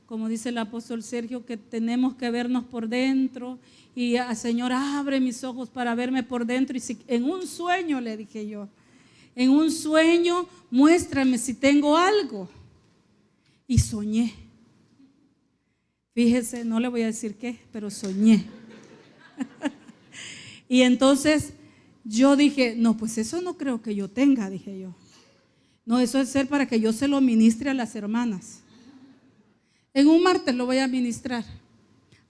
como dice el apóstol Sergio, que tenemos que vernos por dentro, y Señor, abre mis ojos para verme por dentro. Y si, en un sueño, le dije yo, en un sueño, muéstrame si tengo algo. Y soñé. Fíjese, no le voy a decir qué, pero soñé. Y entonces yo dije, no, pues eso no creo que yo tenga, dije yo. No, eso es ser para que yo se lo ministre a las hermanas. En un martes lo voy a ministrar.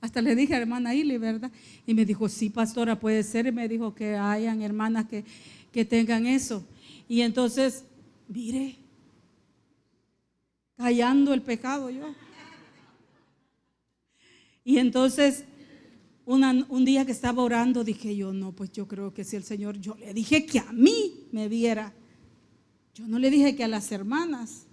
Hasta le dije a hermana Ili, ¿verdad? Y me dijo, sí, pastora, puede ser. Y me dijo que hayan hermanas que tengan eso. Y entonces, mire, callando el pecado yo. Y entonces, un día que estaba orando, dije yo, no, pues yo creo que si el Señor, yo le dije que a mí me viera. Yo no le dije que a las hermanas.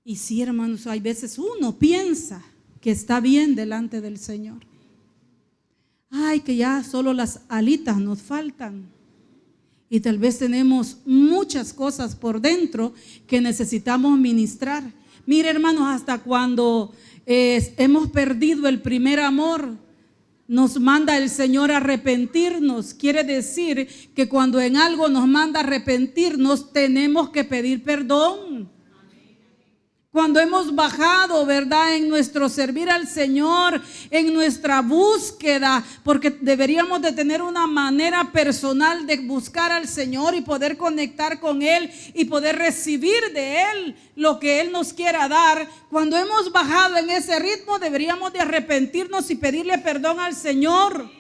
Y sí, hermanos, hay veces uno piensa que está bien delante del Señor. Ay, que ya solo las alitas nos faltan. Y tal vez tenemos muchas cosas por dentro que necesitamos ministrar. Mire, hermanos, hasta cuando hemos perdido el primer amor, nos manda el Señor a arrepentirnos. Quiere decir que cuando en algo nos manda a arrepentirnos, tenemos que pedir perdón. Cuando hemos bajado, ¿verdad?, en nuestro servir al Señor, en nuestra búsqueda, porque deberíamos de tener una manera personal de buscar al Señor y poder conectar con Él y poder recibir de Él lo que Él nos quiera dar. Cuando hemos bajado en ese ritmo, deberíamos de arrepentirnos y pedirle perdón al Señor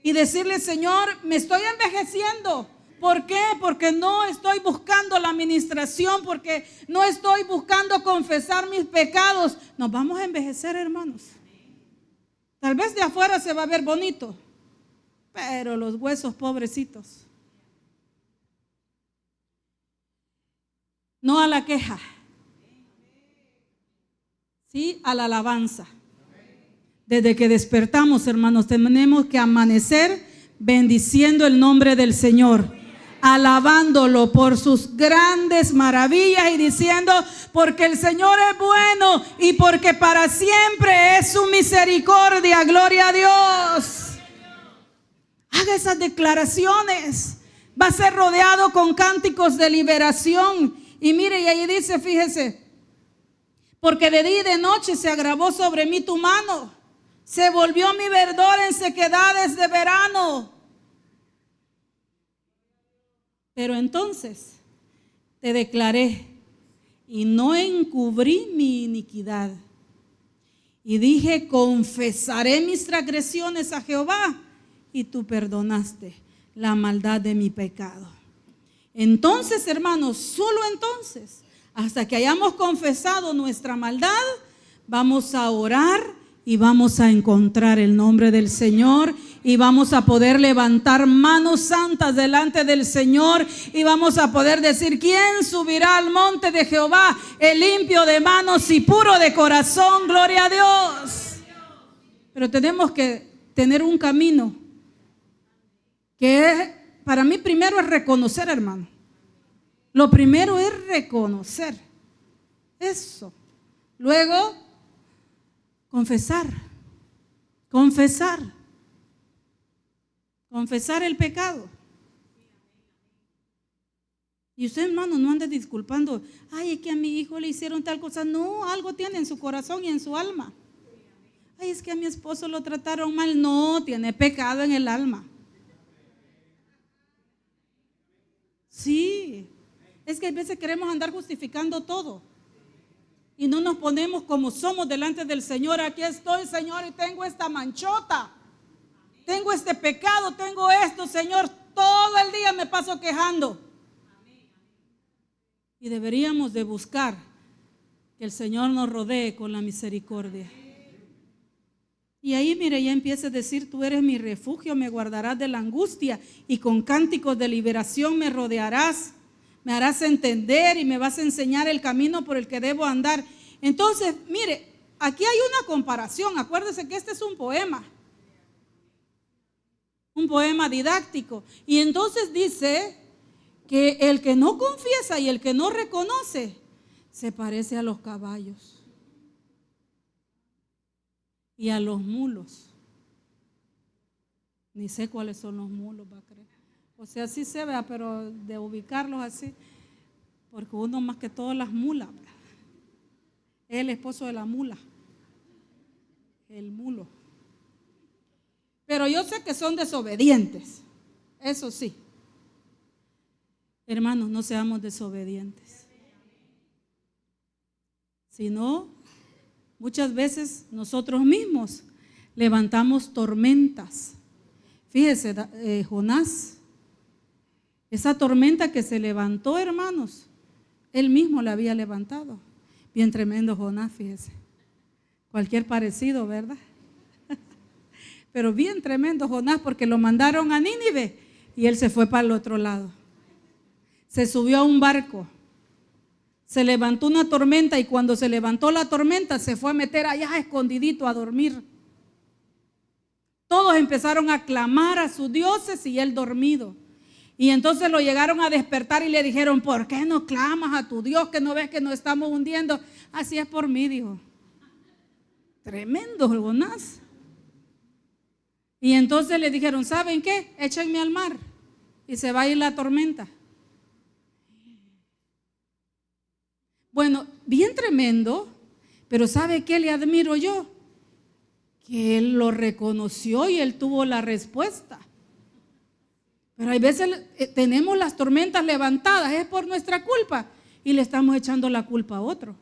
y decirle, Señor, me estoy envejeciendo. ¿Por qué? Porque no estoy buscando la administración, porque no estoy buscando confesar mis pecados. Nos vamos a envejecer, hermanos. Tal vez de afuera se va a ver bonito, pero los huesos pobrecitos. No a la queja, sí a la alabanza. Desde que despertamos, hermanos, tenemos que amanecer bendiciendo el nombre del Señor, alabándolo por sus grandes maravillas y diciendo, porque el Señor es bueno y porque para siempre es su misericordia. Gloria a Dios. Haga esas declaraciones. Va a ser rodeado con cánticos de liberación. Y mire, y ahí dice, fíjese, porque de día y de noche se agravó sobre mí tu mano, se volvió mi verdor en sequedades de verano. Pero entonces te declaré y no encubrí mi iniquidad. Y dije, confesaré mis transgresiones a Jehová, y tú perdonaste la maldad de mi pecado. Entonces, hermanos, solo entonces, hasta que hayamos confesado nuestra maldad, vamos a orar y vamos a encontrar el nombre del Señor y vamos a poder levantar manos santas delante del Señor y vamos a poder decir, ¿quién subirá al monte de Jehová? El limpio de manos y puro de corazón. Gloria a Dios. Pero tenemos que tener un camino que para mí primero es reconocer, hermano. Lo primero es reconocer eso. Luego confesar el pecado. Y usted, hermano, no ande disculpando, ay, es que a mi hijo le hicieron tal cosa. No, algo tiene en su corazón y en su alma. Ay, es que a mi esposo lo trataron mal. No, tiene pecado en el alma. Sí, Es que a veces queremos andar justificando todo y no nos ponemos como somos delante del Señor. Aquí estoy, Señor, y tengo esta manchota, tengo este pecado, tengo esto, Señor, todo el día me paso quejando. Y deberíamos de buscar que el Señor nos rodee con la misericordia. Y ahí, mire, ya empieza a decir: tú eres mi refugio, me guardarás de la angustia y con cánticos de liberación me rodearás, me harás entender y me vas a enseñar el camino por el que debo andar. Entonces, mire, aquí hay una comparación. Acuérdese que este es un poema didáctico. Y entonces dice que el que no confiesa y el que no reconoce se parece a los caballos y a los mulos. Ni sé cuáles son los mulos, va a creer. O sea, sí se vea, pero de ubicarlos así, porque uno más que todas las mulas, es el esposo de la mula, el mulo. Pero yo sé que son desobedientes, eso sí. Hermanos, no seamos desobedientes. Sino, muchas veces nosotros mismos levantamos tormentas. Fíjese, Jonás, esa tormenta que se levantó, hermanos, él mismo la había levantado. Bien tremendo Jonás, fíjese. Cualquier parecido, ¿verdad? Pero bien tremendo Jonás, porque lo mandaron a Nínive y él se fue para el otro lado. Se subió a un barco, se levantó una tormenta y cuando se levantó la tormenta se fue a meter allá escondidito a dormir. Todos empezaron a clamar a sus dioses y él dormido. Y entonces lo llegaron a despertar y le dijeron: ¿por qué no clamas a tu Dios, que no ves que nos estamos hundiendo? Así es por mí, dijo. Tremendo Jonás. Y entonces le dijeron: ¿saben qué? Échenme al mar y se va a ir la tormenta. Bueno, bien tremendo, pero ¿sabe qué le admiro yo? Que él lo reconoció y él tuvo la respuesta. Pero hay veces tenemos las tormentas levantadas, es por nuestra culpa y le estamos echando la culpa a otro.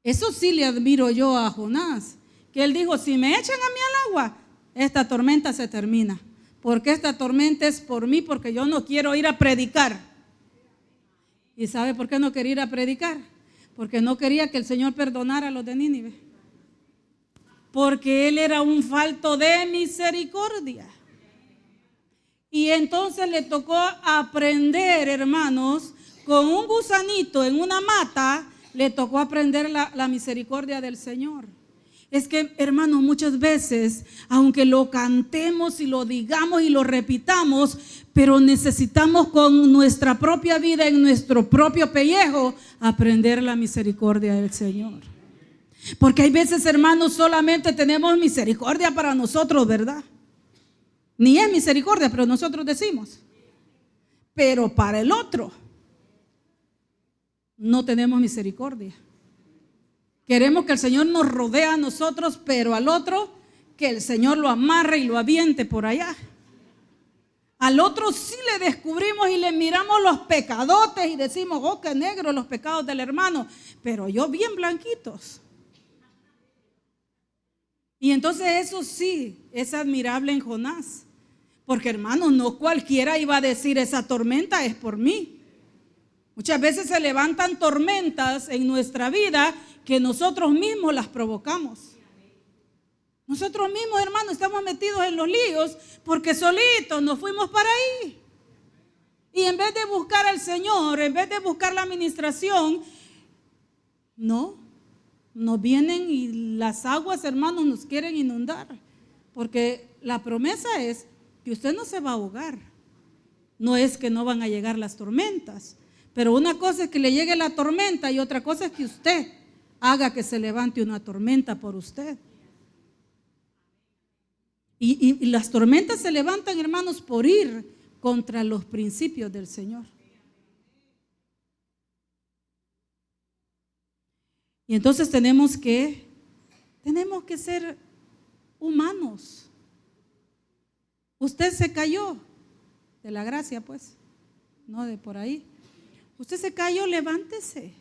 Eso sí le admiro yo a Jonás, que él dijo: si me echan a mí al agua, esta tormenta se termina, porque esta tormenta es por mí, porque yo no quiero ir a predicar. ¿Y sabe por qué no quería ir a predicar? Porque no quería que el Señor perdonara a los de Nínive, porque él era un falto de misericordia. Y entonces le tocó aprender, hermanos, con un gusanito en una mata, le tocó aprender la misericordia del Señor. Es que, hermanos, muchas veces, aunque lo cantemos y lo digamos y lo repitamos, pero necesitamos con nuestra propia vida, en nuestro propio pellejo, aprender la misericordia del Señor. Porque hay veces, hermanos, solamente tenemos misericordia para nosotros, ¿verdad? Ni es misericordia, pero nosotros decimos. Pero para el otro no tenemos misericordia. Queremos que el Señor nos rodee a nosotros, pero al otro que el Señor lo amarre y lo aviente por allá. Al otro sí le descubrimos y le miramos los pecadotes y decimos: oh, qué negros los pecados del hermano, pero yo bien blanquitos. Y entonces eso sí es admirable en Jonás, porque, hermanos, no cualquiera iba a decir: esa tormenta es por mí. Muchas veces se levantan tormentas en nuestra vida que nosotros mismos las provocamos. Nosotros mismos, hermanos, estamos metidos en los líos porque solitos nos fuimos para ahí. Y en vez de buscar al Señor, en vez de buscar la administración, no, nos vienen y las aguas, hermanos, nos quieren inundar. Porque la promesa es que usted no se va a ahogar. No es que no van a llegar las tormentas. Pero una cosa es que le llegue la tormenta y otra cosa es que usted haga que se levante una tormenta por usted. Y las tormentas se levantan, hermanos, por ir contra los principios del Señor. Y entonces tenemos que ser humanos. Usted se cayó de la gracia, pues. no de por ahí. Usted se cayó, levántese.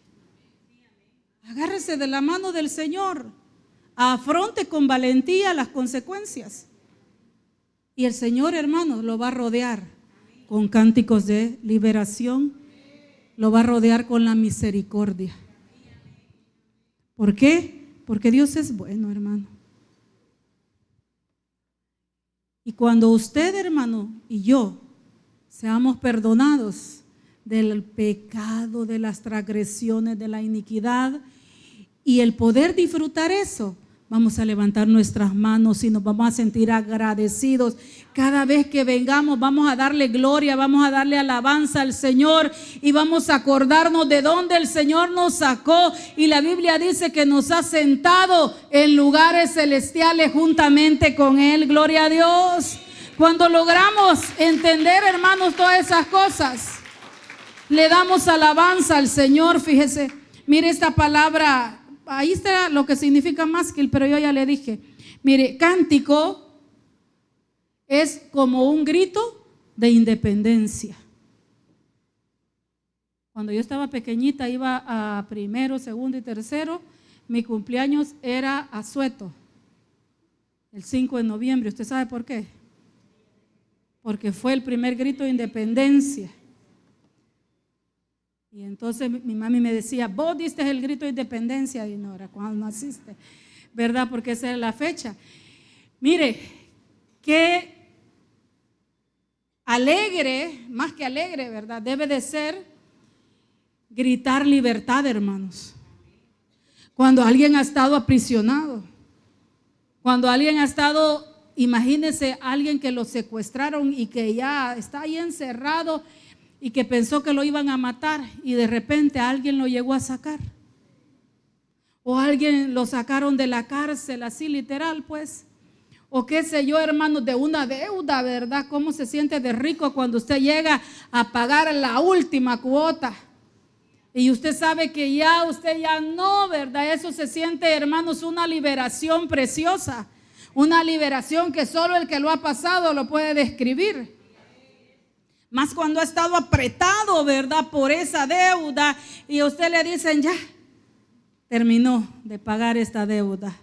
Agárrese de la mano del Señor. Afronte con valentía las consecuencias. Y el Señor, hermanos, lo va a rodear con cánticos de liberación. Lo va a rodear con la misericordia. ¿Por qué? Porque Dios es bueno, hermano. Y cuando usted, hermano, y yo seamos perdonados del pecado, de las transgresiones, de la iniquidad, y el poder disfrutar eso, vamos a levantar nuestras manos y nos vamos a sentir agradecidos. Cada vez que vengamos vamos a darle gloria, vamos a darle alabanza al Señor y vamos a acordarnos de dónde el Señor nos sacó. Y la Biblia dice que nos ha sentado en lugares celestiales juntamente con Él. Gloria a Dios. Cuando logramos entender, hermanos, todas esas cosas, le damos alabanza al Señor. Fíjese, mire esta palabra. Ahí está lo que significa másquil, pero yo ya le dije. Mire, cántico es como un grito de independencia. Cuando yo estaba pequeñita, iba a primero, segundo y tercero, mi cumpleaños era asueto, el 5 de noviembre. ¿Usted sabe por qué? Porque fue el primer grito de independencia. Y entonces mi mami me decía, vos diste el grito de independencia, y no era cuando naciste, ¿verdad? Porque esa era la fecha. Mire, qué alegre, más que alegre, ¿verdad? Debe de ser gritar libertad, hermanos. Cuando alguien ha estado aprisionado, cuando alguien ha estado, imagínense, alguien que lo secuestraron y que ya está ahí encerrado, y que pensó que lo iban a matar y de repente alguien lo llegó a sacar. O alguien lo sacaron de la cárcel, así literal pues. O qué sé yo, hermanos, de una deuda, ¿verdad? ¿Cómo se siente de rico cuando usted llega a pagar la última cuota? Y usted sabe que ya usted ya no, ¿verdad? Eso se siente, hermanos, una liberación preciosa. Una liberación que solo el que lo ha pasado lo puede describir. Más cuando ha estado apretado, ¿verdad? Por esa deuda y a usted le dicen, ya, terminó de pagar esta deuda.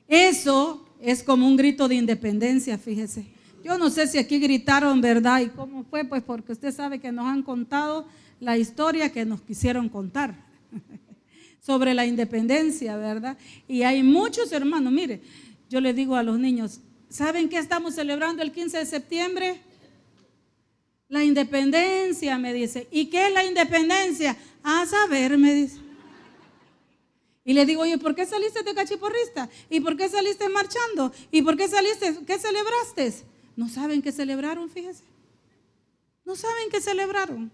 Eso es como un grito de independencia, fíjese. Yo no sé si aquí gritaron, ¿verdad? ¿Y cómo fue? Pues porque usted sabe que nos han contado la historia que nos quisieron contar sobre la independencia, ¿verdad? Y hay muchos hermanos, mire, yo le digo a los niños, ¿saben qué estamos celebrando el 15 de septiembre? La independencia, me dice. ¿Y qué es la independencia? A saber, me dice. Y le digo, oye, ¿por qué saliste de cachiporrista? ¿Y por qué saliste marchando? ¿Y por qué saliste? ¿Qué celebraste? No saben qué celebraron, fíjese. No saben qué celebraron.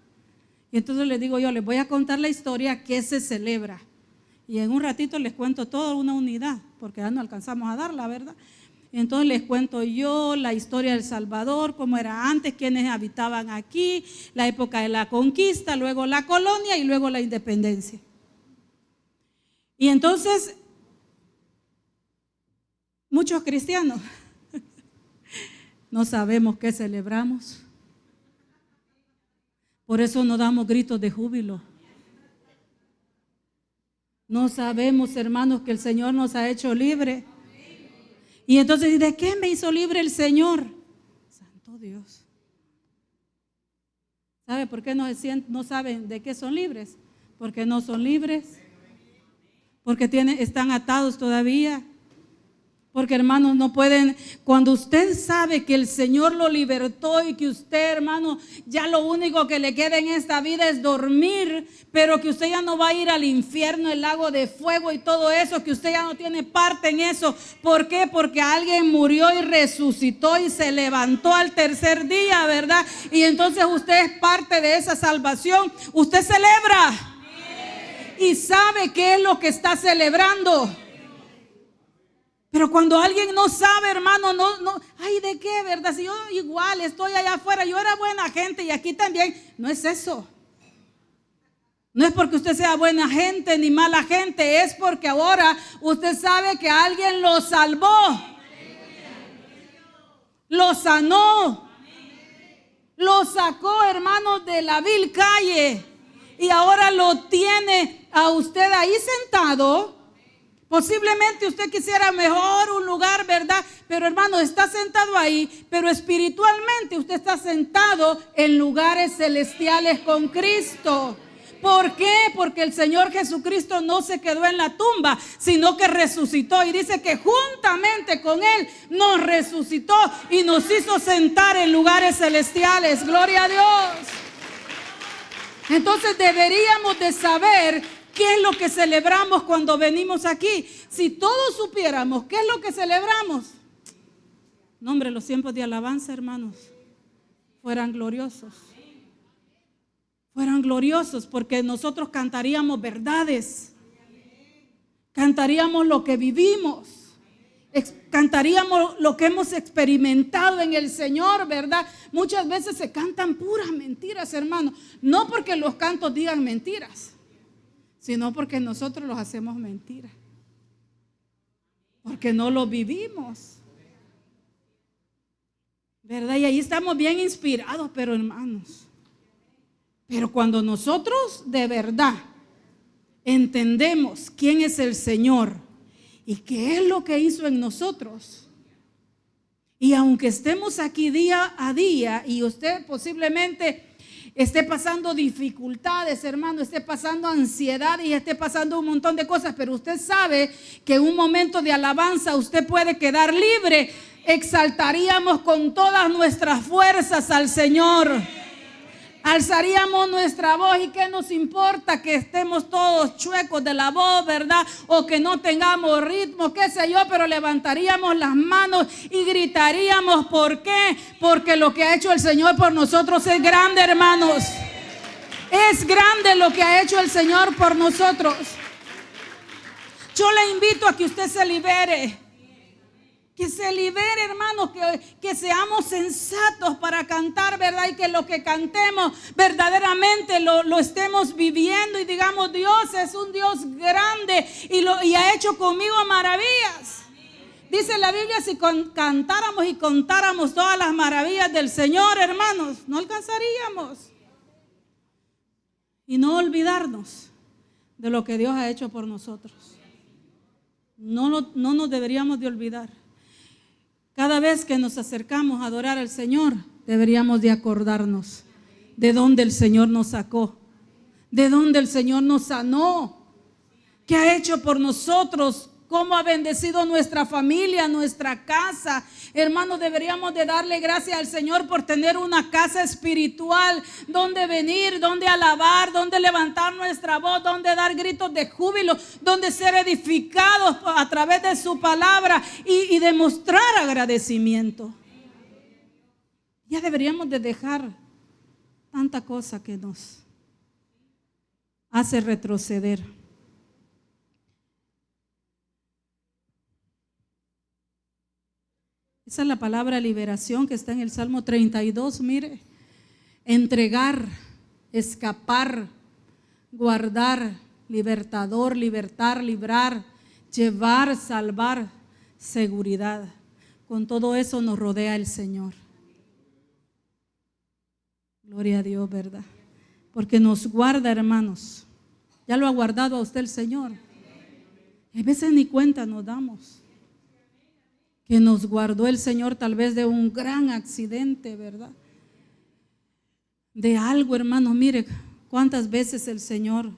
Y entonces les digo yo, les voy a contar la historia que se celebra. Y en un ratito les cuento toda una unidad, porque ya no alcanzamos a darla, ¿verdad? Entonces les cuento yo la historia del Salvador, cómo era antes, quiénes habitaban aquí, la época de la conquista, luego la colonia y luego la independencia. Y entonces, muchos cristianos no sabemos qué celebramos. Por eso no damos gritos de júbilo. No sabemos, hermanos, que el Señor nos ha hecho libre. Y entonces, ¿de qué me hizo libre el Señor? Santo Dios. ¿Sabe por qué no saben de qué son libres? Porque no son libres. Porque están atados todavía. Porque, hermanos, no pueden. Cuando usted sabe que el Señor lo libertó y que usted, hermano, ya lo único que le queda en esta vida es dormir, pero que usted ya no va a ir al infierno, el lago de fuego y todo eso, que usted ya no tiene parte en eso. ¿Por qué? Porque alguien murió y resucitó y se levantó al tercer día, ¿verdad? Y entonces usted es parte de esa salvación. Usted celebra y sabe qué es lo que está celebrando. Pero cuando alguien no sabe, hermano, no, ay, ¿de qué, verdad? Si yo igual estoy allá afuera, yo era buena gente y aquí también, no es eso. No es porque usted sea buena gente ni mala gente, es porque ahora usted sabe que alguien lo salvó, lo sanó, lo sacó, hermanos, de la vil calle y ahora lo tiene a usted ahí sentado. Posiblemente usted quisiera mejor un lugar, ¿verdad? Pero hermano, está sentado ahí, pero espiritualmente usted está sentado en lugares celestiales con Cristo. ¿Por qué? Porque el Señor Jesucristo no se quedó en la tumba, sino que resucitó. Y dice que juntamente con Él nos resucitó y nos hizo sentar en lugares celestiales. Gloria a Dios. Entonces deberíamos de saber qué es lo que celebramos cuando venimos aquí. Si todos supiéramos qué es lo que celebramos, no, hombre, los tiempos de alabanza, hermanos, fueran gloriosos. Fueran gloriosos, porque nosotros cantaríamos verdades, cantaríamos lo que vivimos, cantaríamos lo que hemos experimentado en el Señor, ¿verdad? Muchas veces se cantan puras mentiras, hermanos, no porque los cantos digan mentiras, sino porque nosotros los hacemos mentiras, porque no lo vivimos, ¿verdad? Y ahí estamos bien inspirados, pero hermanos, pero cuando nosotros de verdad entendemos quién es el Señor y qué es lo que hizo en nosotros, y aunque estemos aquí día a día y usted posiblemente esté pasando dificultades, hermano, esté pasando ansiedad y esté pasando un montón de cosas, pero usted sabe que en un momento de alabanza usted puede quedar libre, exaltaríamos con todas nuestras fuerzas al Señor. Alzaríamos nuestra voz, y qué nos importa que estemos todos chuecos de la voz, ¿verdad? O que no tengamos ritmo, qué sé yo, pero levantaríamos las manos y gritaríamos. ¿Por qué? Porque lo que ha hecho el Señor por nosotros es grande, hermanos. Es grande lo que ha hecho el Señor por nosotros. Yo le invito a que usted se libere. Que se libere, hermanos, que seamos sensatos para cantar, ¿verdad? Y que lo que cantemos verdaderamente lo estemos viviendo y digamos, Dios es un Dios grande y ha hecho conmigo maravillas. Dice la Biblia, si cantáramos y contáramos todas las maravillas del Señor, hermanos, no alcanzaríamos. Y no olvidarnos de lo que Dios ha hecho por nosotros. No nos deberíamos de olvidar. Cada vez que nos acercamos a adorar al Señor, deberíamos de acordarnos de dónde el Señor nos sacó, de dónde el Señor nos sanó, qué ha hecho por nosotros, cómo ha bendecido nuestra familia, nuestra casa. Hermanos, deberíamos de darle gracias al Señor por tener una casa espiritual donde venir, donde alabar, donde levantar nuestra voz, donde dar gritos de júbilo, donde ser edificados a través de su palabra y demostrar agradecimiento. Ya deberíamos de dejar tanta cosa que nos hace retroceder. Esa es la palabra liberación que está en el Salmo 32, mire. Entregar, escapar, guardar, libertador, libertar, librar, llevar, salvar, seguridad. Con todo eso nos rodea el Señor. Gloria a Dios, ¿verdad? Porque nos guarda, hermanos. Ya lo ha guardado a usted el Señor. A veces ni cuenta nos damos que nos guardó el Señor tal vez de un gran accidente, ¿verdad? De algo, hermanos, mire cuántas veces el Señor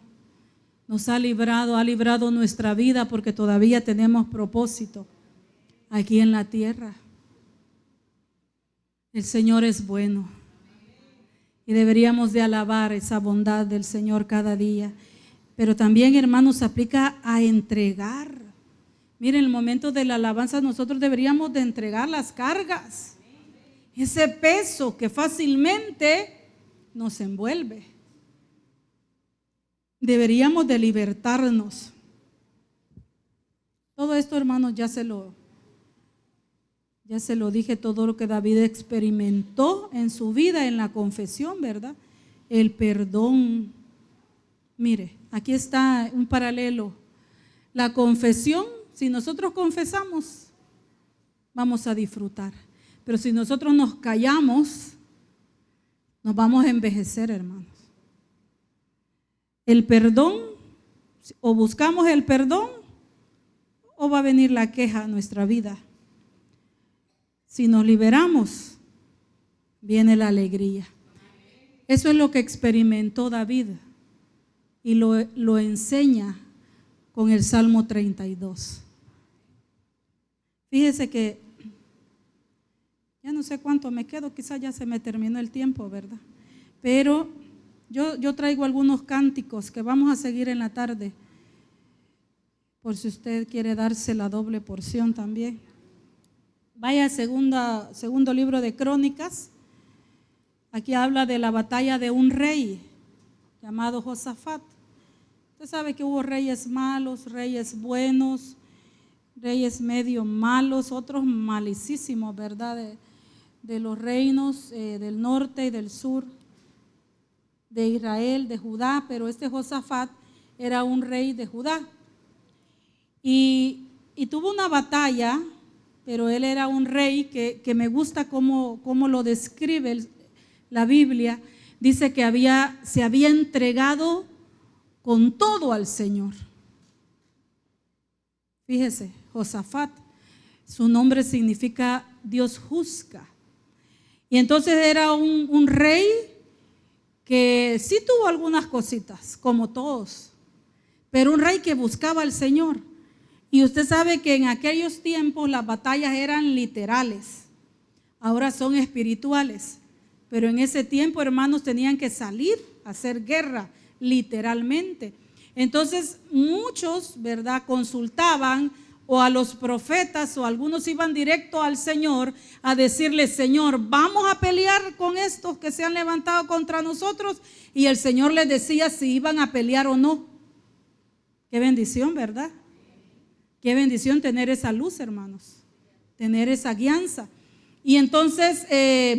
nos ha librado nuestra vida porque todavía tenemos propósito aquí en la tierra. El Señor es bueno y deberíamos de alabar esa bondad del Señor cada día. Pero también, hermanos, se aplica a entregar. Miren, en el momento de la alabanza nosotros deberíamos de entregar las cargas, ese peso que fácilmente nos envuelve. Deberíamos de libertarnos. Todo esto, hermanos, ya se lo dije, todo lo que David experimentó en su vida, en la confesión, ¿verdad? El perdón. Mire, aquí está un paralelo. La confesión. Si nosotros confesamos, vamos a disfrutar. Pero si nosotros nos callamos, nos vamos a envejecer, hermanos. El perdón, o buscamos el perdón, o va a venir la queja a nuestra vida. Si nos liberamos, viene la alegría. Eso es lo que experimentó David y lo enseña con el Salmo 32. Fíjese que ya no sé cuánto me quedo, quizás ya se me terminó el tiempo, ¿verdad? Pero yo traigo algunos cánticos que vamos a seguir en la tarde, por si usted quiere darse la doble porción también. Vaya al segundo libro de Crónicas. Aquí habla de la batalla de un rey llamado Josafat. Usted sabe que hubo reyes malos, reyes buenos, reyes medio malos, otros malicísimos, ¿verdad? De los reinos del norte y del sur de Israel, de Judá, pero este Josafat era un rey de Judá. Y tuvo una batalla, pero él era un rey que me gusta cómo lo describe la Biblia. Dice que se había entregado con todo al Señor. Fíjese, Josafat, su nombre significa Dios juzga. Y entonces era un rey que sí tuvo algunas cositas, como todos, pero un rey que buscaba al Señor. Y usted sabe que en aquellos tiempos las batallas eran literales, ahora son espirituales. Pero en ese tiempo, hermanos, tenían que salir a hacer guerra, literalmente. Entonces, muchos, ¿verdad?, consultaban o a los profetas, o algunos iban directo al Señor a decirle: Señor, vamos a pelear con estos que se han levantado contra nosotros. Y el Señor les decía si iban a pelear o no. Qué bendición, ¿verdad? Qué bendición tener esa luz, hermanos, tener esa guianza. Y entonces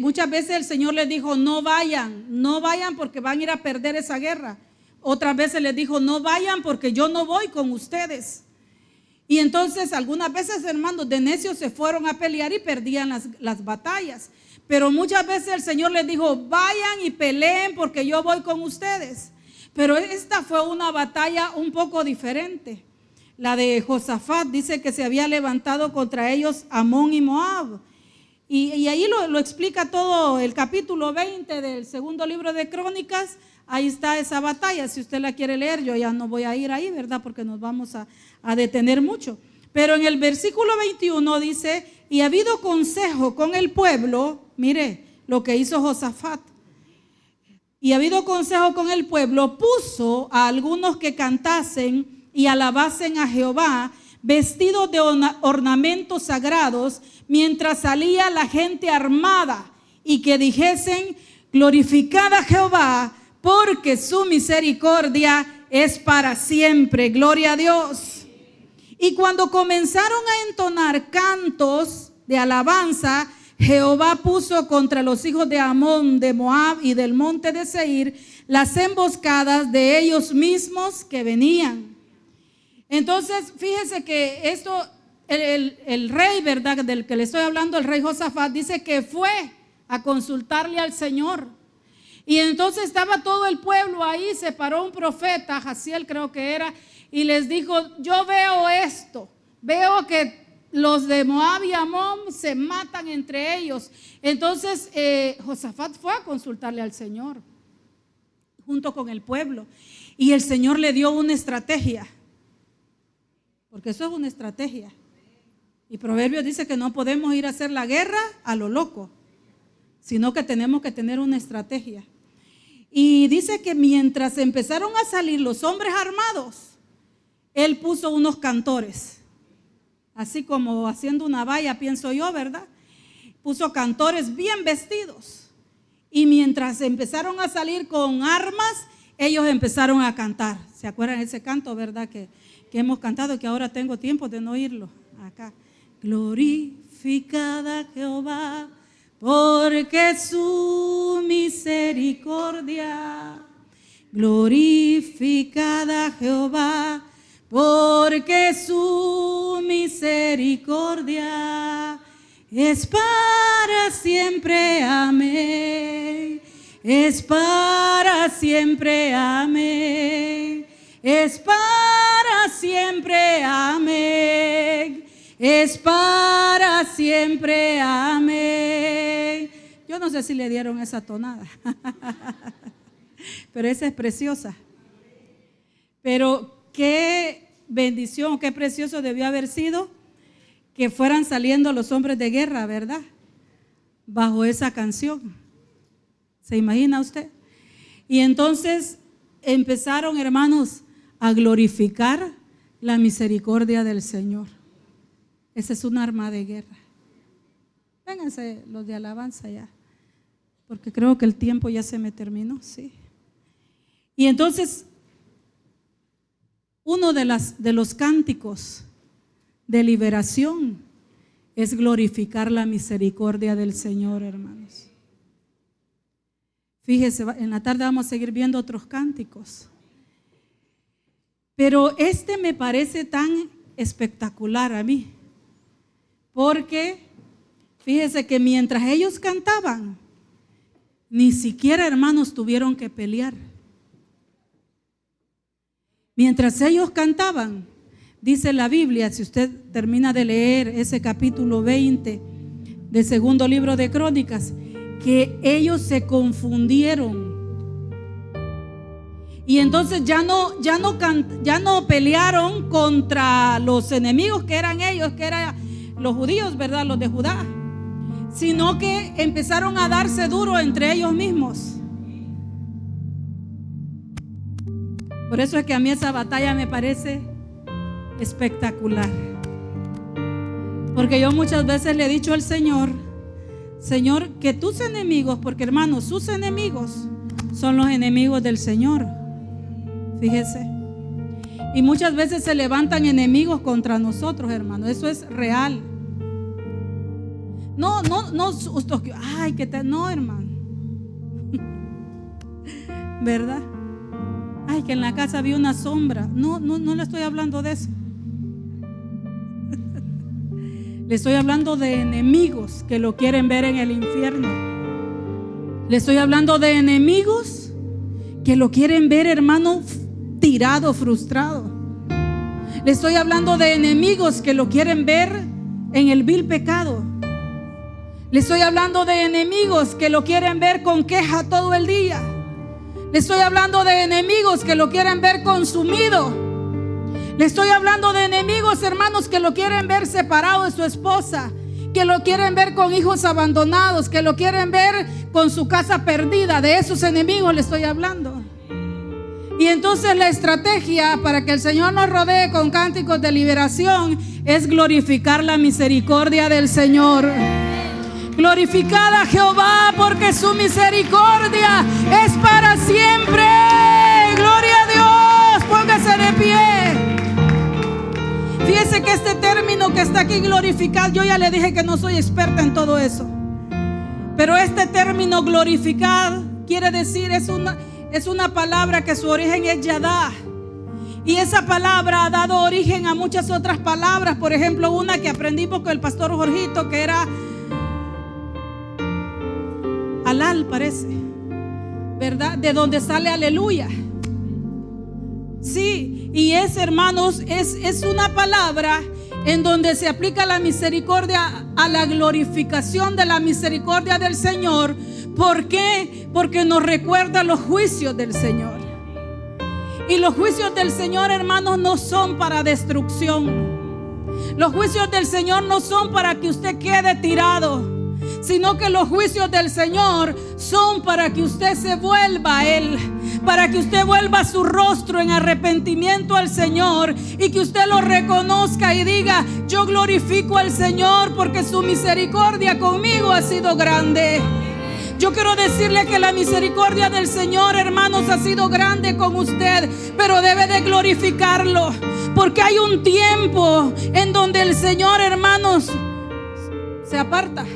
muchas veces el Señor les dijo: no vayan porque van a ir a perder esa guerra. Otras veces les dijo: no vayan porque yo no voy con ustedes. Y entonces algunas veces, hermanos, de necios se fueron a pelear y perdían las batallas. Pero muchas veces el Señor les dijo: vayan y peleen porque yo voy con ustedes. Pero esta fue una batalla un poco diferente. La de Josafat dice que se había levantado contra ellos Amón y Moab. Y ahí lo explica todo el capítulo 20 del segundo libro de Crónicas. Ahí está esa batalla, si usted la quiere leer. Yo ya no voy a ir ahí, ¿verdad?, porque nos vamos a detener mucho. Pero en el versículo 21 dice: y ha habido consejo con el pueblo. Mire lo que hizo Josafat. Y ha habido consejo con el pueblo, puso a algunos que cantasen y alabasen a Jehová, vestidos de ornamentos sagrados, mientras salía la gente armada, y que dijesen: glorificad a Jehová, porque su misericordia es para siempre. Gloria a Dios. Y cuando comenzaron a entonar cantos de alabanza, Jehová puso contra los hijos de Amón, de Moab y del monte de Seir las emboscadas de ellos mismos que venían. Entonces, fíjese que esto, el rey, ¿verdad?, del que le estoy hablando, el rey Josafat, dice que fue a consultarle al Señor. Y entonces estaba todo el pueblo ahí, se paró un profeta, Jaziel creo que era, y les dijo: yo veo esto, veo que los de Moab y Amón se matan entre ellos. Entonces Josafat fue a consultarle al Señor junto con el pueblo, y el Señor le dio una estrategia, porque eso es una estrategia. Y Proverbios dice que no podemos ir a hacer la guerra a lo loco, sino que tenemos que tener una estrategia. Y dice que mientras empezaron a salir los hombres armados, él puso unos cantores, así como haciendo una valla, pienso yo, ¿verdad? Puso cantores bien vestidos. Y mientras empezaron a salir con armas, ellos empezaron a cantar. ¿Se acuerdan de ese canto, verdad? Que hemos cantado, que ahora tengo tiempo de no oírlo acá. Glorificad a Jehová, porque su misericordia. Glorificad a Jehová, porque su misericordia es para siempre. Amén. es para siempre, amén. Es para siempre, amén. Es para siempre, amén. Yo no sé si le dieron esa tonada, pero esa es preciosa. Pero qué bendición, qué precioso debió haber sido que fueran saliendo los hombres de guerra, ¿verdad? Bajo esa canción. ¿Se imagina usted? Y entonces empezaron, hermanos, a glorificar la misericordia del Señor. Ese es un arma de guerra. Vénganse los de alabanza ya, porque creo que el tiempo ya se me terminó, sí. Y entonces, uno de los cánticos de liberación es glorificar la misericordia del Señor, hermanos. Fíjese, en la tarde vamos a seguir viendo otros cánticos. Pero este me parece tan espectacular a mí, porque fíjese que mientras ellos cantaban, ni siquiera, hermanos, tuvieron que pelear. Mientras ellos cantaban, dice la Biblia, si usted termina de leer ese capítulo 20 del segundo libro de Crónicas, que ellos se confundieron. Y entonces ya no pelearon contra los enemigos que eran ellos, que eran los judíos, ¿verdad? Los de Judá. Sino que empezaron a darse duro entre ellos mismos. Por eso es que a mí esa batalla me parece espectacular. Porque yo muchas veces le he dicho al Señor, Señor, que tus enemigos, porque hermanos, sus enemigos son los enemigos del Señor. Fíjese. Y muchas veces se levantan enemigos contra nosotros, hermanos. Eso es real. No, ay, no, hermano. ¿Verdad? Ay, que en la casa había una sombra. No le estoy hablando de eso. Le estoy hablando de enemigos que lo quieren ver en el infierno. Le estoy hablando de enemigos que lo quieren ver, hermano, tirado, frustrado. Le estoy hablando de enemigos que lo quieren ver en el vil pecado. Le estoy hablando de enemigos que lo quieren ver con queja todo el día. Le estoy hablando de enemigos que lo quieren ver consumido. Le estoy hablando de enemigos, hermanos, que lo quieren ver separado de su esposa, que lo quieren ver con hijos abandonados, que lo quieren ver con su casa perdida. De esos enemigos le estoy hablando. Y entonces la estrategia para que el Señor nos rodee con cánticos de liberación es glorificar la misericordia del Señor. Glorificad a Jehová, porque su misericordia es para siempre. Gloria a Dios. Póngase de pie. Fíjese que este término que está aquí, glorificar, yo ya le dije que no soy experta en todo eso, pero este término glorificar quiere decir, es una palabra que su origen es yadá. Y esa palabra ha dado origen a muchas otras palabras. Por ejemplo, una que aprendimos con el pastor Jorgito, que era halal, parece, ¿verdad? De donde sale aleluya. Sí, y hermanos, es una palabra en donde se aplica la misericordia a la glorificación de la misericordia del Señor. ¿Por qué? Porque nos recuerda los juicios del Señor. Y los juicios del Señor, hermanos, no son para destrucción. Los juicios del Señor no son para que usted quede tirado, sino que los juicios del Señor son para que usted se vuelva a Él, para que usted vuelva su rostro en arrepentimiento al Señor y que usted lo reconozca y diga: yo glorifico al Señor porque su misericordia conmigo ha sido grande. Yo quiero decirle que la misericordia del Señor, hermanos, ha sido grande con usted, pero debe de glorificarlo, porque hay un tiempo en donde el Señor, hermanos, se aparta.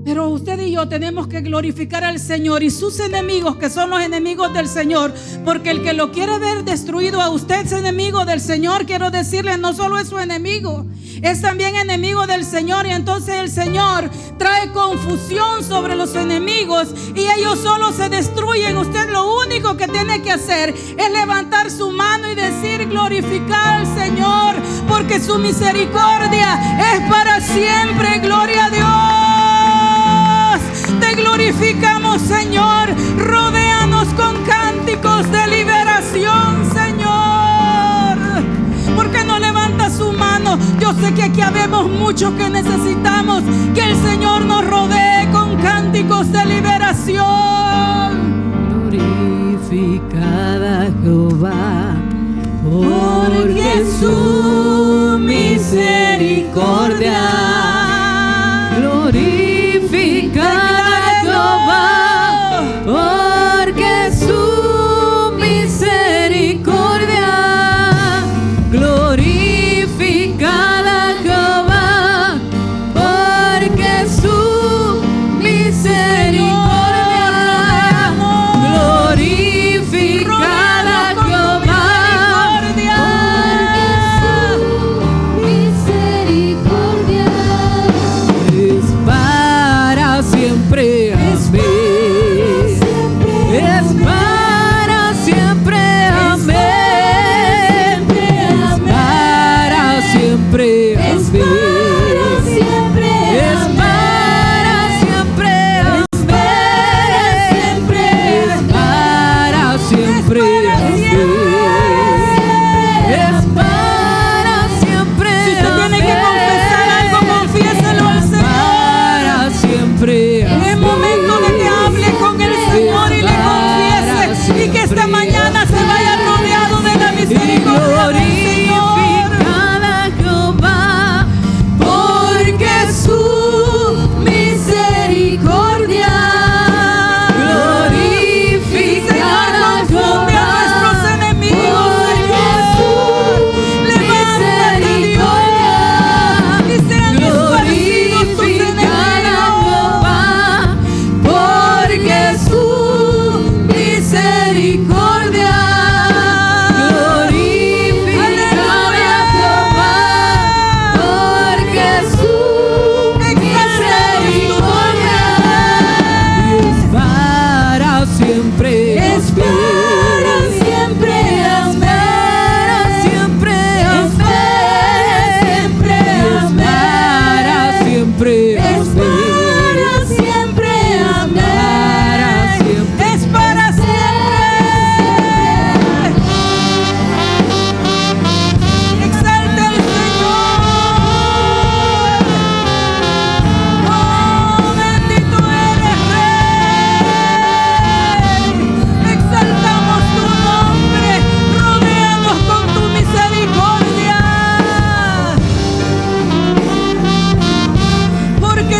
Pero usted y yo tenemos que glorificar al Señor y sus enemigos, que son los enemigos del Señor, porque el que lo quiere ver destruido a usted es enemigo del Señor. Quiero decirle, no solo es su enemigo, es también enemigo del Señor. Y entonces el Señor trae confusión sobre los enemigos y ellos solo se destruyen. Usted lo único que tiene que hacer es levantar su mano y decir: glorificar al Señor, porque su misericordia es para siempre. Gloria a Dios. Te glorificamos, Señor. Rodéanos con cánticos de liberación, Señor. ¿Por qué no levanta su mano? Yo sé que aquí habemos muchos que necesitamos que el Señor nos rodee con cánticos de liberación. Glorificada Jehová, porque su misericordia. Glorificada Jehová, porque su misericordia. Glorificada Jehová, porque su misericordia. Glorificada Jehová, misericordia es para siempre. Amén. Es para siempre. Amén. Es para siempre. Amén. Es para siempre. Es para siempre. Es para siempre. Si usted tiene que confesar algo, confiéselo al Señor. Para siempre. Es momento de que hable con el Señor y le confiese, y que esta mañana se vaya rodeado de la misericordia del Señor. Glorificada Jehová, porque su misericordia. Glorificada Confunde a nuestros enemigos, Señor. Levántate, Dios, y sean esparcidos tus Glorificada enemigos. Jehová, porque su misericordia. Glorificada Jehová, porque su misericordia es para siempre. Es para siempre. Es para siempre. Es para siempre. Es para siempre. Es para siempre. Exalta al Señor. Oh, bendito eres, Rey. Exaltamos tu nombre. Rodéanos con tu misericordia. Porque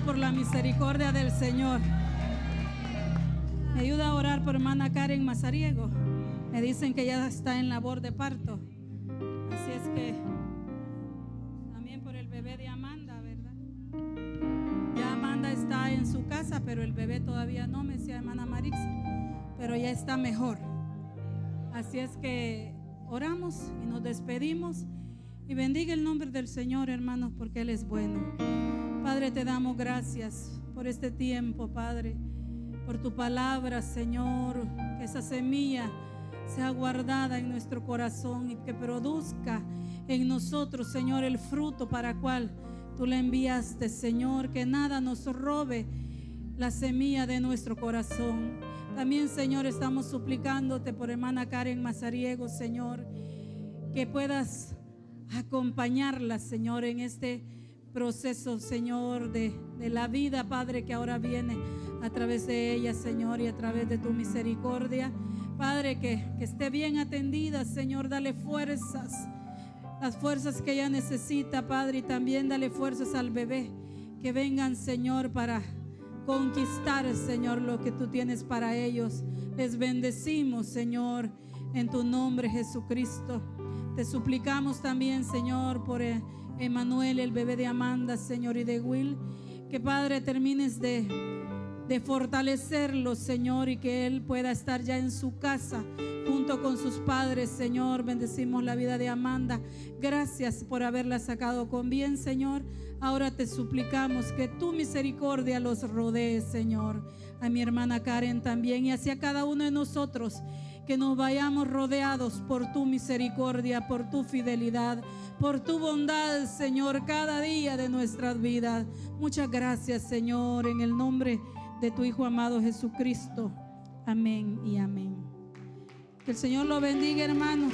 por la misericordia del Señor. Me ayuda a orar por hermana Karen Mazariego. Me dicen que ya está en labor de parto. Así es que también por el bebé de Amanda, ¿verdad? Ya Amanda está en su casa, pero el bebé todavía no, me decía hermana Marixa, pero ya está mejor. Así es que oramos y nos despedimos. Y bendiga el nombre del Señor, hermanos, porque Él es bueno. Padre, te damos gracias por este tiempo, Padre, por tu palabra, Señor, que esa semilla sea guardada en nuestro corazón y que produzca en nosotros, Señor, el fruto para cual tú la enviaste, Señor, que nada nos robe la semilla de nuestro corazón. También, Señor, estamos suplicándote por hermana Karen Mazariego, Señor, que puedas acompañarla, Señor, en este proceso, Señor, de la vida, Padre, que ahora viene a través de ella, Señor, y a través de tu misericordia. Padre, que esté bien atendida, Señor, dale fuerzas, las fuerzas que ella necesita, Padre, y también dale fuerzas al bebé, que vengan, Señor, para conquistar, Señor, lo que tú tienes para ellos. Les bendecimos, Señor, en tu nombre, Jesucristo. Te suplicamos también, Señor, por Emanuel, el bebé de Amanda, Señor, y de Will, que Padre termines de fortalecerlo, Señor, y que él pueda estar ya en su casa junto con sus padres, Señor. Bendecimos la vida de Amanda. Gracias por haberla sacado con bien, Señor. Ahora te suplicamos que tu misericordia los rodee, Señor. A mi hermana Karen también, y hacia cada uno de nosotros, que nos vayamos rodeados por tu misericordia, por tu fidelidad, por tu bondad, Señor, cada día de nuestras vidas. Muchas gracias, Señor, en el nombre de tu Hijo amado Jesucristo. Amén y amén. Que el Señor lo bendiga, hermano.